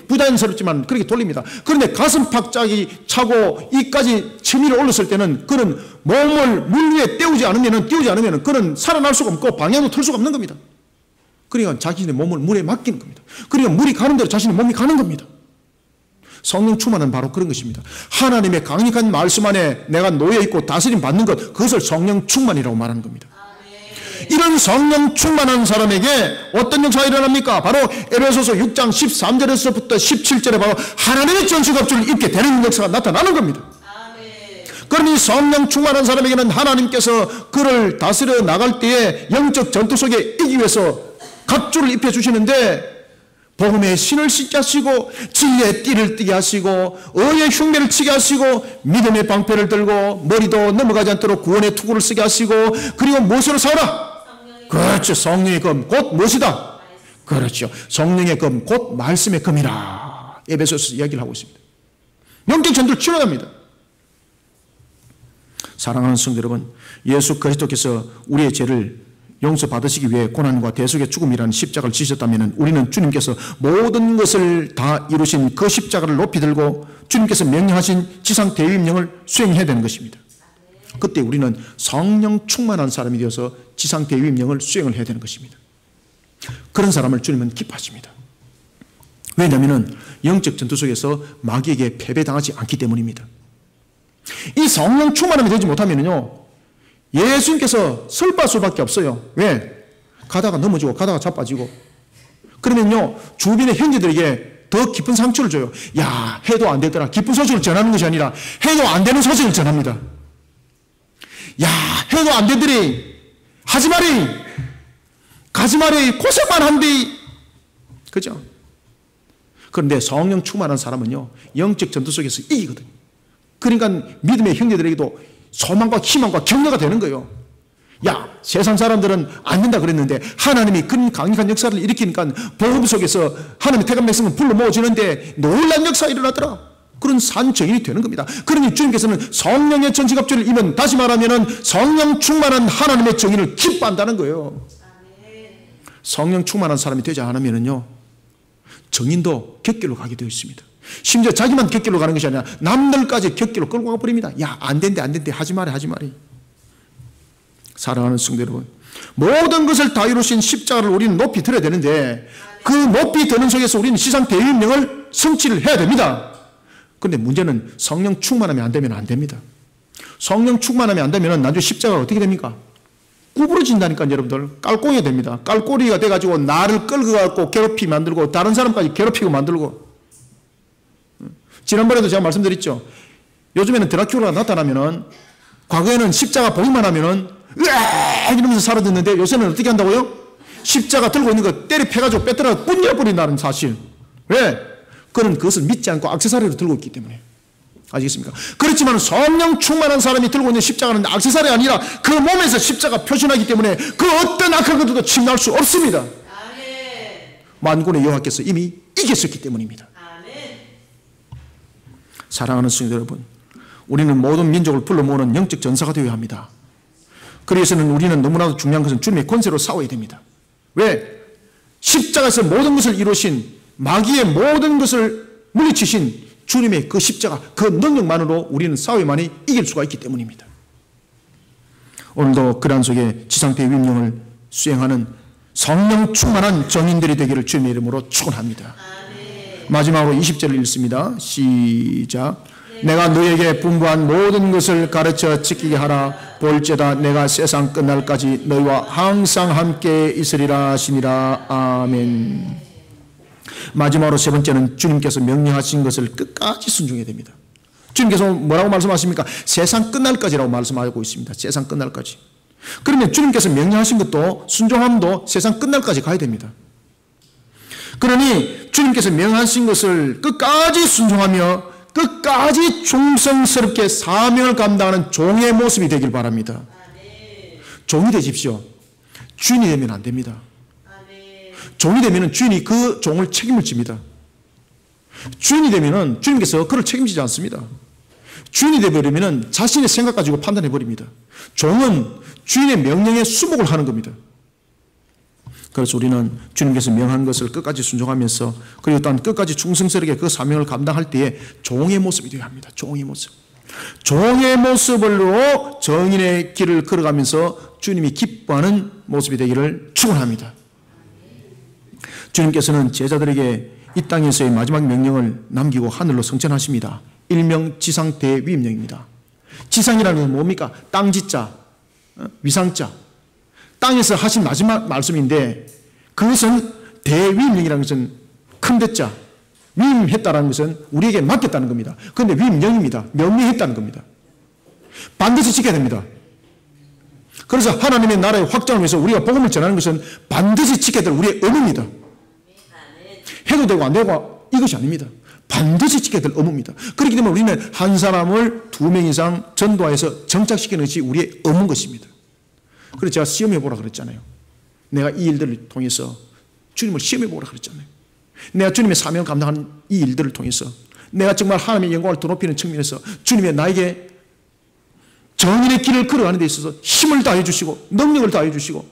부자연스럽지만 그렇게 돌립니다. 그런데 가슴 팍짝이 차고 이까지 치밀어 올렸을 때는 그는 몸을 물 위에 띄우지 않으면 그는 살아날 수가 없고 방향도 틀 수가 없는 겁니다. 그러니까 자신의 몸을 물에 맡기는 겁니다. 그러니까 물이 가는 대로 자신의 몸이 가는 겁니다. 성령 충만은 바로 그런 것입니다. 하나님의 강력한 말씀 안에 내가 놓여있고 다스림 받는 것, 그것을 성령 충만이라고 말하는 겁니다. 이런 성령 충만한 사람에게 어떤 역사가 일어납니까? 바로 에베소서 6장 13절에서부터 17절에 바로 하나님의 전시갑주를 입게 되는 역사가 나타나는 겁니다. 그러니 성령 충만한 사람에게는 하나님께서 그를 다스려 나갈 때에 영적 전투 속에 이기기 위해서 갑주를 입혀주시는데, 복음의 신을 신게 하시고 진리의 띠를 띠게 하시고 의의 흉배를 치게 하시고 믿음의 방패를 들고 머리도 넘어가지 않도록 구원의 투구를 쓰게 하시고, 그리고 무엇으로 싸우라? 그렇죠. 성령의 검 곧 무엇이다? 그렇죠. 성령의 검 곧 말씀의 검이라. 에베소서 이야기를 하고 있습니다. 영적 전투를 치러갑니다. 사랑하는 성도 여러분, 예수 그리스도께서 우리의 죄를 용서받으시기 위해 고난과 대속의 죽음이라는 십자가를 지셨다면 우리는 주님께서 모든 것을 다 이루신 그 십자가를 높이 들고 주님께서 명령하신 지상 대위임령을 수행해야 되는 것입니다. 그때 우리는 성령 충만한 사람이 되어서 지상 대위임령을 수행을 해야 되는 것입니다. 그런 사람을 주님은 기뻐하십니다. 왜냐하면 영적 전투 속에서 마귀에게 패배당하지 않기 때문입니다. 이 성령 충만함이 되지 못하면요, 예수님께서 설파할 수밖에 없어요. 왜? 가다가 넘어지고 가다가 자빠지고, 그러면요 주변의 형제들에게 더 깊은 상처를 줘요. 야, 해도 안 되더라. 기쁜 소식을 전하는 것이 아니라 해도 안 되는 소식을 전합니다. 야, 해도 안 되더리. 하지 마리. 가지 마리. 고생만 한디. 그죠? 그런데 성령 충만한 사람은요 영적 전투 속에서 이기거든요. 그러니까 믿음의 형제들에게도 소망과 희망과 격려가 되는 거예요. 야, 세상 사람들은 안 된다 그랬는데 하나님이 그런 강력한 역사를 일으키니까 복음 속에서 하나님의 택한 백성은 불러 모아지는데 놀란 역사가 일어나더라. 그런 산증인이 되는 겁니다. 그러니 주님께서는 성령의 전시갑주를 입은, 다시 말하면 성령 충만한 하나님의 정의를 기뻐한다는 거예요. 성령 충만한 사람이 되지 않으면요 정인도 곁길로 가게 되어 있습니다. 심지어 자기만 곁길로 가는 것이 아니라 남들까지 곁길로 끌고 가버립니다. 야, 안 된대, 안 된대. 하지 말해, 하지 말해. 사랑하는 성도 여러분, 모든 것을 다 이루신 십자가를 우리는 높이 들어야 되는데 그 높이 드는 속에서 우리는 지상 대위명령을 성취를 해야 됩니다. 그런데 문제는 성령 충만하면 안 되면 안 됩니다. 성령 충만하면 안 되면 나중에 십자가가 어떻게 됩니까? 구부러진다니까 여러분들. 깔꼬리가 됩니다. 깔꼬리가 돼가지고 나를 끌고 가고 괴롭히게 만들고 다른 사람까지 괴롭히고 만들고. 지난번에도 제가 말씀드렸죠. 요즘에는 드라큘라가 나타나면은 과거에는 십자가 보기만 하면은 으아 이러면서 사라졌는데 요새는 어떻게 한다고요? 십자가 들고 있는 거 때려 패가지고 빼뜨려 뿐려버린다는 사실. 왜? 그는 그것을 믿지 않고 액세서리로 들고 있기 때문에. 아시겠습니까? 그렇지만 성령 충만한 사람이 들고 있는 십자가는 액세서리 아니라 그 몸에서 십자가 표현하기 때문에 그 어떤 악한 것도 침략할 수 없습니다. 아멘. 만군의 여호와께서 이미 이겼었기 때문입니다. 아멘. 사랑하는 성도 여러분, 우리는 모든 민족을 불러 모으는 영적 전사가 되어야 합니다. 그래서는 우리는 너무나도 중요한 것은 주님의 권세로 싸워야 됩니다. 왜? 십자가에서 모든 것을 이루신 마귀의 모든 것을 물리치신 주님의 그 십자가, 그 능력만으로 우리는 싸움만이 이길 수가 있기 때문입니다. 오늘도 그러한 속에 지상대의 위임령을 수행하는 성령 충만한 정인들이 되기를 주님의 이름으로 축원합니다. 마지막으로 20절을 읽습니다. 시작. 내가 너에게 분부한 모든 것을 가르쳐 지키게 하라. 볼지어다 내가 세상 끝날까지 너희와 항상 함께 있으리라 하시니라. 아멘. 마지막으로 세 번째는 주님께서 명령하신 것을 끝까지 순종해야 됩니다. 주님께서 뭐라고 말씀하십니까? 세상 끝날까지라고 말씀하고 있습니다. 세상 끝날까지. 그러면 주님께서 명령하신 것도 순종함도 세상 끝날까지 가야 됩니다. 그러니 주님께서 명하신 것을 끝까지 순종하며 끝까지 충성스럽게 사명을 감당하는 종의 모습이 되길 바랍니다. 종이 되십시오. 주인이 되면 안 됩니다. 종이 되면 주인이 그 종을 책임을 집니다. 주인이 되면 주님께서 그를 책임지지 않습니다. 주인이 되버리면 자신의 생각 가지고 판단해 버립니다. 종은 주인의 명령에 수복을 하는 겁니다. 그래서 우리는 주님께서 명한 것을 끝까지 순종하면서 그리고 또한 끝까지 충성스럽게 그 사명을 감당할 때에 종의 모습이 되어야 합니다. 종의 모습. 종의 모습으로 정인의 길을 걸어가면서 주님이 기뻐하는 모습이 되기를 축원합니다. 주님께서는 제자들에게 이 땅에서의 마지막 명령을 남기고 하늘로 승천하십니다. 일명 지상 대위임령입니다. 지상이라는 것은 뭡니까? 땅지자, 위상자. 땅에서 하신 마지막 말씀인데 그것은 대위임령이라는 것은 큰 대자, 위임했다는 것은 우리에게 맡겼다는 겁니다. 그런데 위임령입니다. 명령했다는 겁니다. 반드시 지켜야 됩니다. 그래서 하나님의 나라의 확장을 위해서 우리가 복음을 전하는 것은 반드시 지켜야 될 우리의 의무입니다. 해도 되고 안 되고 이것이 아닙니다. 반드시 지켜야 될 의무입니다. 그렇기 때문에 우리는 한 사람을 2명 이상 전도하여서 정착시키는 것이 우리의 의무인 것입니다. 그래서 제가 시험해 보라 그랬잖아요. 내가 이 일들을 통해서 주님을 시험해 보라 그랬잖아요. 내가 주님의 사명을 감당하는 이 일들을 통해서 내가 정말 하나님의 영광을 더 높이는 측면에서 주님의 나에게 정인의 길을 걸어가는 데 있어서 힘을 다해 주시고 능력을 다해 주시고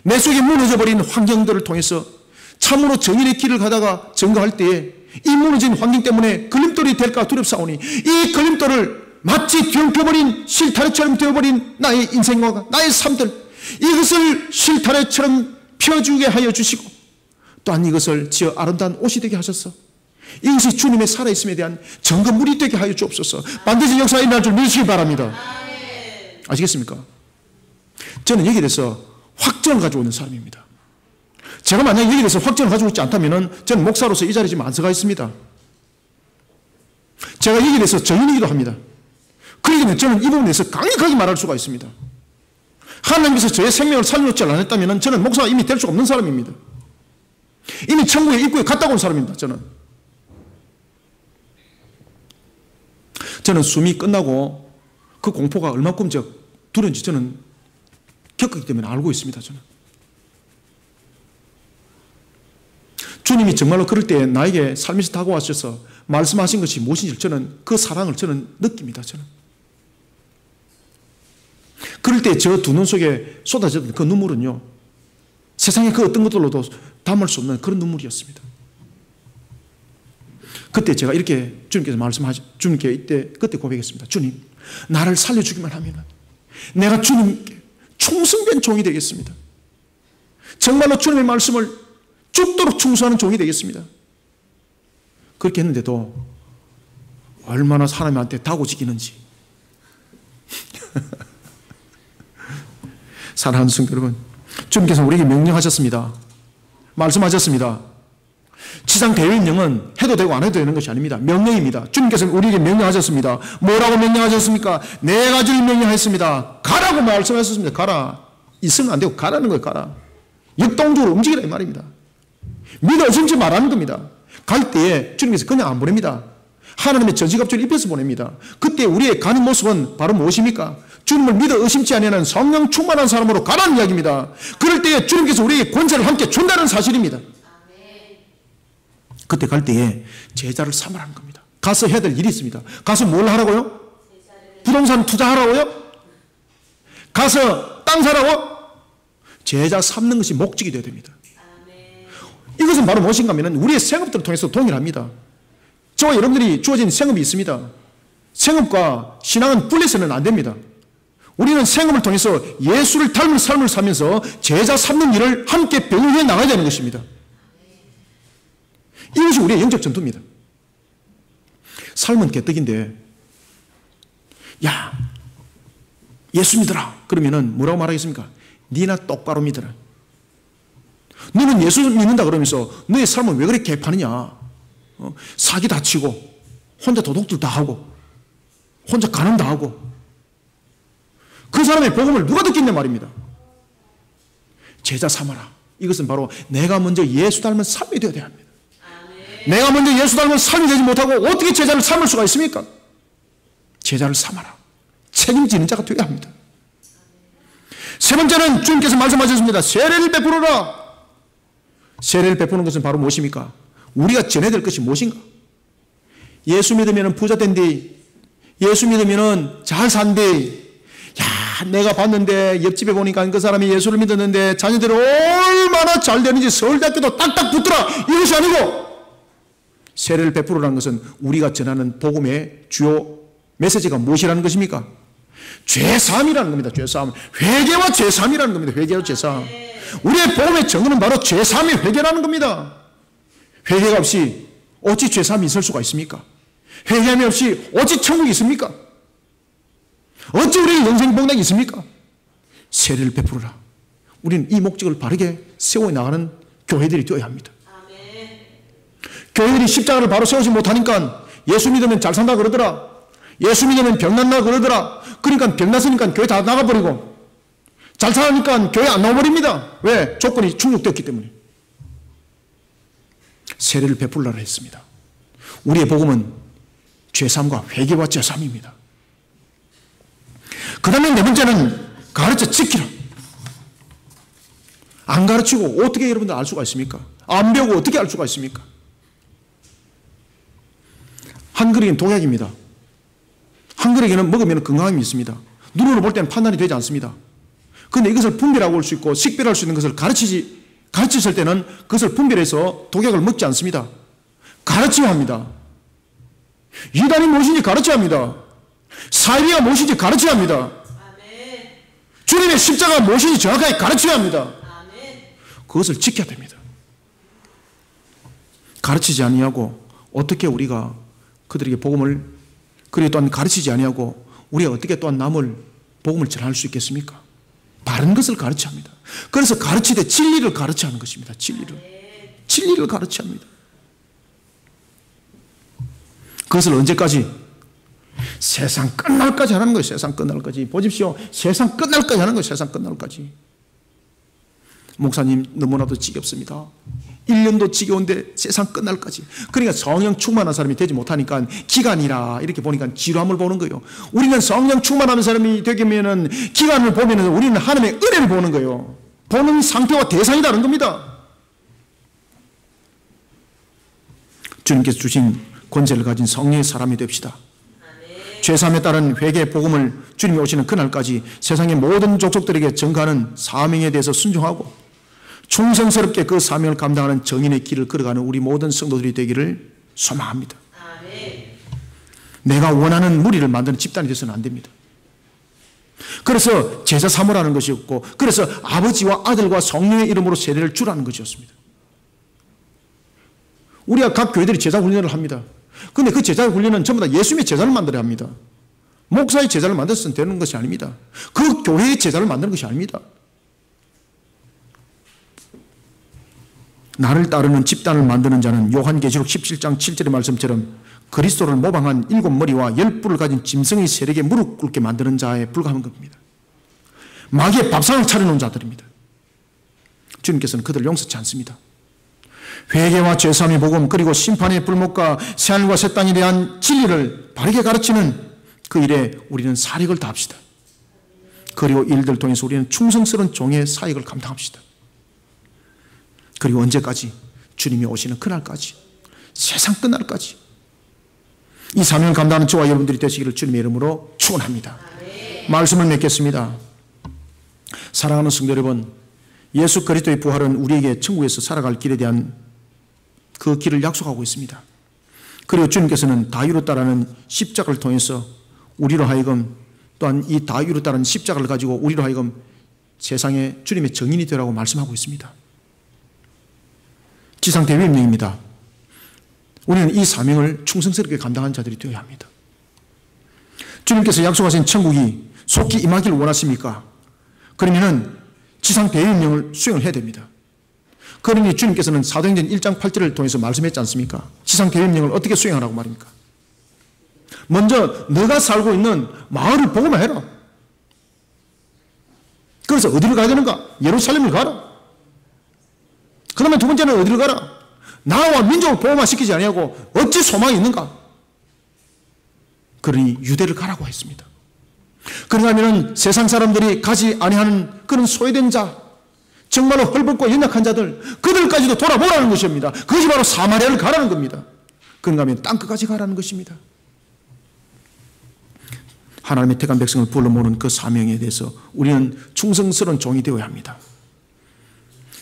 내 속에 무너져버린 환경들을 통해서 참으로 정인의 길을 가다가 증거할 때에 이 무너진 환경 때문에 걸림돌이 될까 두렵사오니 이 걸림돌을 마치 뒤엉켜버린 실타래처럼 되어버린 나의 인생과 나의 삶들 이것을 실타래처럼 펴주게 하여 주시고 또한 이것을 지어 아름다운 옷이 되게 하셔서 이것이 주님의 살아있음에 대한 증거물이 되게 하여 주옵소서. 반드시 역사에 일어날 줄 믿으시기 바랍니다. 아시겠습니까? 저는 여기에 대해서 확정을 가지고 있는 사람입니다. 제가 만약에 여기에 대해서 확정을 가지고 있지 않다면 저는 목사로서 이 자리에 지금 안 서가 있습니다. 제가 여기에 대해서 정인이기도 합니다. 그렇기 때문에 저는 이 부분에 대해서 강력하게 말할 수가 있습니다. 하나님께서 저의 생명을 살려놓지 않았다면 저는 목사가 이미 될 수 없는 사람입니다. 이미 천국의 입구에 갔다 온 사람입니다. 저는 숨이 끝나고 그 공포가 얼마큼 두려운지 저는 겪었기 때문에 알고 있습니다. 저는 주님이 정말로 그럴 때 나에게 살면서 다가와셔서 말씀하신 것이 무엇인지 저는 그 사랑을 저는 느낍니다. 저는 그럴 때 저 두 눈 속에 쏟아졌던 그 눈물은요 세상의 그 어떤 것들로도 담을 수 없는 그런 눈물이었습니다. 그때 제가 이렇게 주님께서 주님께 이때 그때 고백했습니다. 주님, 나를 살려주기만 하면 내가 주님께 충성된 종이 되겠습니다. 정말로 주님의 말씀을 죽도록 충성하는 종이 되겠습니다. 그렇게 했는데도 얼마나 하나님한테 다고지기는지. 사랑하는 성도 여러분, 주님께서 우리에게 명령하셨습니다. 말씀하셨습니다. 지상 대위령은 해도 되고 안 해도 되는 것이 아닙니다. 명령입니다. 주님께서 우리에게 명령하셨습니다. 뭐라고 명령하셨습니까? 네 가지를 명령하셨습니다. 가라고 말씀하셨습니다. 가라. 있으면 안 되고 가라는 거예요. 가라. 역동적으로 움직이라 이 말입니다. 믿어 의심치 말하는 겁니다. 갈 때에 주님께서 그냥 안 보냅니다. 하나님의 전시갑주를 입혀서 보냅니다. 그때 우리의 가는 모습은 바로 무엇입니까? 주님을 믿어 의심치 아니하는 성령 충만한 사람으로 가라는 이야기입니다. 그럴 때에 주님께서 우리에게 권세를 함께 준다는 사실입니다. 그때 갈 때에 제자를 삼으라는 겁니다. 가서 해야 될 일이 있습니다. 가서 뭘 하라고요? 부동산 투자하라고요? 가서 땅 사라고? 제자 삼는 것이 목적이 되어야 됩니다. 이것은 바로 무엇인가 하면 우리의 생업들을 통해서 동일합니다. 저와 여러분들이 주어진 생업이 있습니다. 생업과 신앙은 분리해서는 안 됩니다. 우리는 생업을 통해서 예수를 닮은 삶을 살면서 제자 삼는 일을 함께 병행해 나가야 되는 것입니다. 이것이 우리의 영적 전투입니다. 삶은 개떡인데, 야, 예수 믿어라. 그러면은 뭐라고 말하겠습니까? 니나 똑바로 믿어라. 너는 예수 믿는다 그러면서 너의 삶은 왜 그렇게 개판이냐? 사기 다 치고, 혼자 도둑들 다 하고, 혼자 간음 다 하고, 그 사람의 복음을 누가 듣겠냐 말입니다. 제자 삼아라. 이것은 바로 내가 먼저 예수 닮은 삶이 되어야 합니다. 내가 먼저 예수 닮은 삶이 되지 못하고 어떻게 제자를 삼을 수가 있습니까? 제자를 삼아라. 책임지는 자가 되어야 합니다. 세 번째는 주님께서 말씀하셨습니다. 세례를 베풀어라. 세례를 베푸는 것은 바로 무엇입니까? 우리가 전해야 될 것이 무엇인가? 예수 믿으면 부자 된대. 예수 믿으면 잘 산대. 야, 내가 봤는데 옆집에 보니까 그 사람이 예수를 믿었는데 자녀들이 얼마나 잘 되는지 서울대학교도 딱딱 붙더라. 이것이 아니고 세례를 베풀으라는 것은 우리가 전하는 복음의 주요 메시지가 무엇이라는 것입니까? 죄사함이라는 겁니다. 죄사함. 회개와 죄사함이라는 겁니다. 회개와 죄사함. 우리의 복음의 정의는 바로 죄사함의 회개라는 겁니다. 회개가 없이 어찌 죄사함이 있을 수가 있습니까? 회개함이 없이 어찌 천국이 있습니까? 어찌 우리의 영생 복락이 있습니까? 세례를 베풀어라. 우리는 이 목적을 바르게 세워 나가는 교회들이 되어야 합니다. 교회들이 십자가를 바로 세우지 못하니까 예수 믿으면 잘 산다 그러더라. 예수 믿으면 병난다 그러더라. 그러니까 병났으니까 교회 다 나가버리고 잘 사니까 교회 안 나와버립니다. 왜? 조건이 충족되었기 때문에. 세례를 베풀라고 했습니다. 우리의 복음은 죄사함과 회개와 죄사함입니다. 그 다음에 네 번째는 가르쳐 지키라. 안 가르치고 어떻게 여러분들 알 수가 있습니까? 안 배우고 어떻게 알 수가 있습니까? 한글에는 독약입니다. 한글에는 먹으면 건강함이 있습니다. 눈으로 볼 때는 판단이 되지 않습니다. 그런데 이것을 분별하고 올 수 있고 식별할 수 있는 것을 가르치실 때는 그것을 분별해서 독약을 먹지 않습니다. 가르쳐야 합니다. 이단이 무엇인지 가르쳐야 합니다. 사이비가 무엇인지 가르쳐야 합니다. 주님의 십자가가 무엇인지 정확하게 가르쳐야 합니다. 그것을 지켜야 됩니다. 가르치지 아니하고 어떻게 우리가 그들에게 복음을 그리고 또한 가르치지 아니하고 우리가 어떻게 또한 남을 복음을 전할 수 있겠습니까? 바른 것을 가르쳐야 합니다. 그래서 가르치되 진리를 가르쳐야 하는 것입니다. 진리를 가르쳐야 합니다. 그것을 언제까지? 세상 끝날까지 하는 거예요. 세상 끝날까지. 보십시오. 세상 끝날까지 하는 거예요. 세상 끝날까지. 목사님 너무나도 지겹습니다. 1년도 지겨운데 세상 끝날까지. 그러니까 성령 충만한 사람이 되지 못하니까 기간이라 이렇게 보니까 지루함을 보는 거예요. 우리는 성령 충만한 사람이 되려면 기간을 보면 우리는 하나님의 은혜를 보는 거예요. 보는 상태와 대상이 다른 겁니다. 주님께서 주신 권세를 가진 성령의 사람이 됩시다. 죄사함에 따른 회개의 복음을 주님이 오시는 그날까지 세상의 모든 족속들에게 전가하는 사명에 대해서 순종하고 충성스럽게 그 사명을 감당하는 정인의 길을 걸어가는 우리 모든 성도들이 되기를 소망합니다. 내가 원하는 무리를 만드는 집단이 되어서는 안 됩니다. 그래서 제자 사모라는 것이었고, 그래서 아버지와 아들과 성령의 이름으로 세례를 주라는 것이었습니다. 우리가 각 교회들이 제자 훈련을 합니다. 그런데 그 제자 훈련은 전부 다 예수님의 제자를 만들어야 합니다. 목사의 제자를 만들어서는 되는 것이 아닙니다. 그 교회의 제자를 만드는 것이 아닙니다. 나를 따르는 집단을 만드는 자는 요한계시록 17장 7절의 말씀처럼 그리스도를 모방한 7머리와 10뿔을 가진 짐승의 세력에 무릎 꿇게 만드는 자에 불과한 겁니다. 마귀의 밥상을 차려놓은 자들입니다. 주님께서는 그들을 용서치 않습니다. 회개와 죄사함의 복음, 그리고 심판의 불목과 새하늘과 새 땅에 대한 진리를 바르게 가르치는 그 일에 우리는 사력을 다합시다. 그리고 일들을 통해서 우리는 충성스러운 종의 사역을 감당합시다. 그리고 언제까지? 주님이 오시는 그날까지, 세상 끝날까지 이 사명을 감당하는 저와 여러분들이 되시기를 주님의 이름으로 축원합니다. 말씀을 맺겠습니다. 사랑하는 성도 여러분, 예수 그리스도의 부활은 우리에게 천국에서 살아갈 길에 대한 그 길을 약속하고 있습니다. 그리고 주님께서는 다윗으로 따르는 십자가를 통해서 우리로 하여금, 또한 이 다윗으로 따르는 십자가를 가지고 우리로 하여금 세상에 주님의 정인이 되라고 말씀하고 있습니다. 지상 대위임령입니다. 우리는 이 사명을 충성스럽게 감당한 자들이 되어야 합니다. 주님께서 약속하신 천국이 속히 임하기를 원하십니까? 그러면은 지상 대위임령을 수행을 해야 됩니다. 그러니 주님께서는 사도행전 1장 8절을 통해서 말씀했지 않습니까? 지상 대위임령을 어떻게 수행하라고 말입니까? 먼저 너가 살고 있는 마을을 보고만 해라. 그래서 어디를 가야 되는가? 예루살렘을 가라. 그러면 두 번째는 어디를 가라? 나와 민족을 보호만 시키지 아니하고 어찌 소망이 있는가? 그러니 유대를 가라고 했습니다. 그런가 하면 세상 사람들이 가지 아니하는 그런 소외된 자, 정말로 헐벗고 연약한 자들, 그들까지도 돌아보라는 것입니다. 그것이 바로 사마리아를 가라는 겁니다. 그런가 하면 땅끝까지 가라는 것입니다. 하나님의 택한 백성을 불러 모으는 그 사명에 대해서 우리는 충성스러운 종이 되어야 합니다.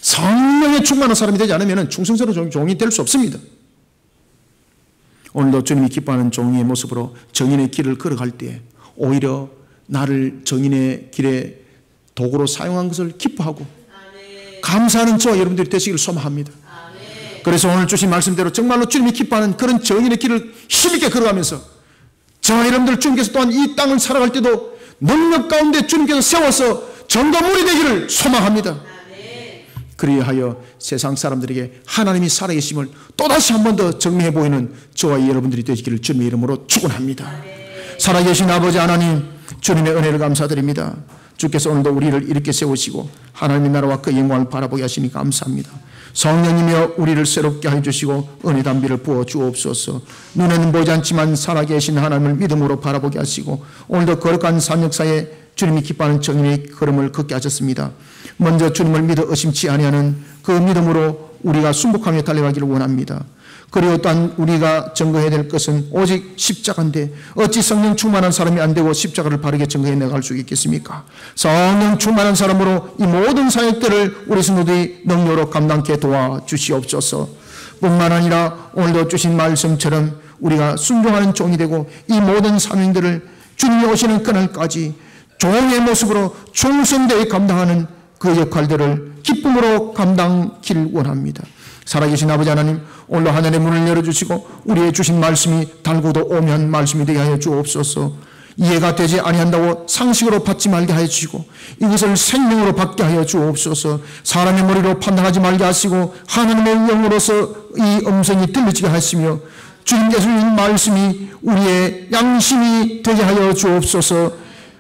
성령에 충만한 사람이 되지 않으면 충성스러운 종이 될 수 없습니다. 오늘도 주님이 기뻐하는 종의 모습으로 정인의 길을 걸어갈 때 오히려 나를 정인의 길에 도구로 사용한 것을 기뻐하고 감사하는 저와 여러분들이 되시기를 소망합니다. 그래서 오늘 주신 말씀대로 정말로 주님이 기뻐하는 그런 정인의 길을 힘있게 걸어가면서 저와 여러분들 주님께서 또한 이 땅을 살아갈 때도 능력 가운데 주님께서 세워서 전도물이 되기를 소망합니다. 그리하여 세상 사람들에게 하나님이 살아계심을 또다시 한 번 더 증명해 보이는 저와 여러분들이 되시기를 주님의 이름으로 축원합니다. 살아계신 아버지 하나님, 주님의 은혜를 감사드립니다. 주께서 오늘도 우리를 이렇게 세우시고 하나님의 나라와 그 영광을 바라보게 하시니 감사합니다. 성령이며 우리를 새롭게 해주시고 은혜 담비를 부어 주옵소서. 눈에는 보이지 않지만 살아계신 하나님을 믿음으로 바라보게 하시고 오늘도 거룩한 사역사에 주님이 기뻐하는 정인의 걸음을 걷게 하셨습니다. 먼저 주님을 믿어 의심치 아니하는 그 믿음으로 우리가 순복하며 달려가기를 원합니다. 그리고 또한 우리가 증거해야 될 것은 오직 십자가인데 어찌 성령 충만한 사람이 안 되고 십자가를 바르게 증거해 나갈 수 있겠습니까? 성령 충만한 사람으로 이 모든 사역들을 우리 성도들이 능력으로 감당케 도와주시옵소서. 뿐만 아니라 오늘도 주신 말씀처럼 우리가 순종하는 종이 되고 이 모든 사명들을 주님이 오시는 그날까지 종의 모습으로 충성되게 감당하는 그 역할들을 기쁨으로 감당길 원합니다. 살아계신 아버지 하나님, 오늘 하늘의 문을 열어주시고 우리의 주신 말씀이 달고도 오면 말씀이 되게 하여 주옵소서. 이해가 되지 아니한다고 상식으로 받지 말게 하여 주시고 이것을 생명으로 받게 하여 주옵소서. 사람의 머리로 판단하지 말게 하시고 하나님의 영으로서 이 음성이 들리지게 하시며 주님께서 주신 말씀이 우리의 양심이 되게 하여 주옵소서.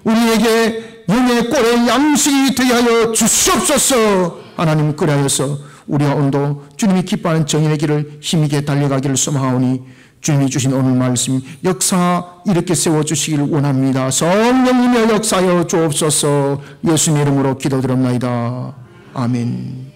우리에게 영의 꼴의 양식이 되게 하여 주시옵소서. 하나님, 그리하여서 우리가 오늘도 주님이 기뻐하는 정인의 길을 힘있게 달려가기를 소망하오니 주님이 주신 오늘 말씀 역사 이렇게 세워주시기를 원합니다. 성령님의 역사여 주옵소서. 예수님 이름으로 기도드립니다. 아멘.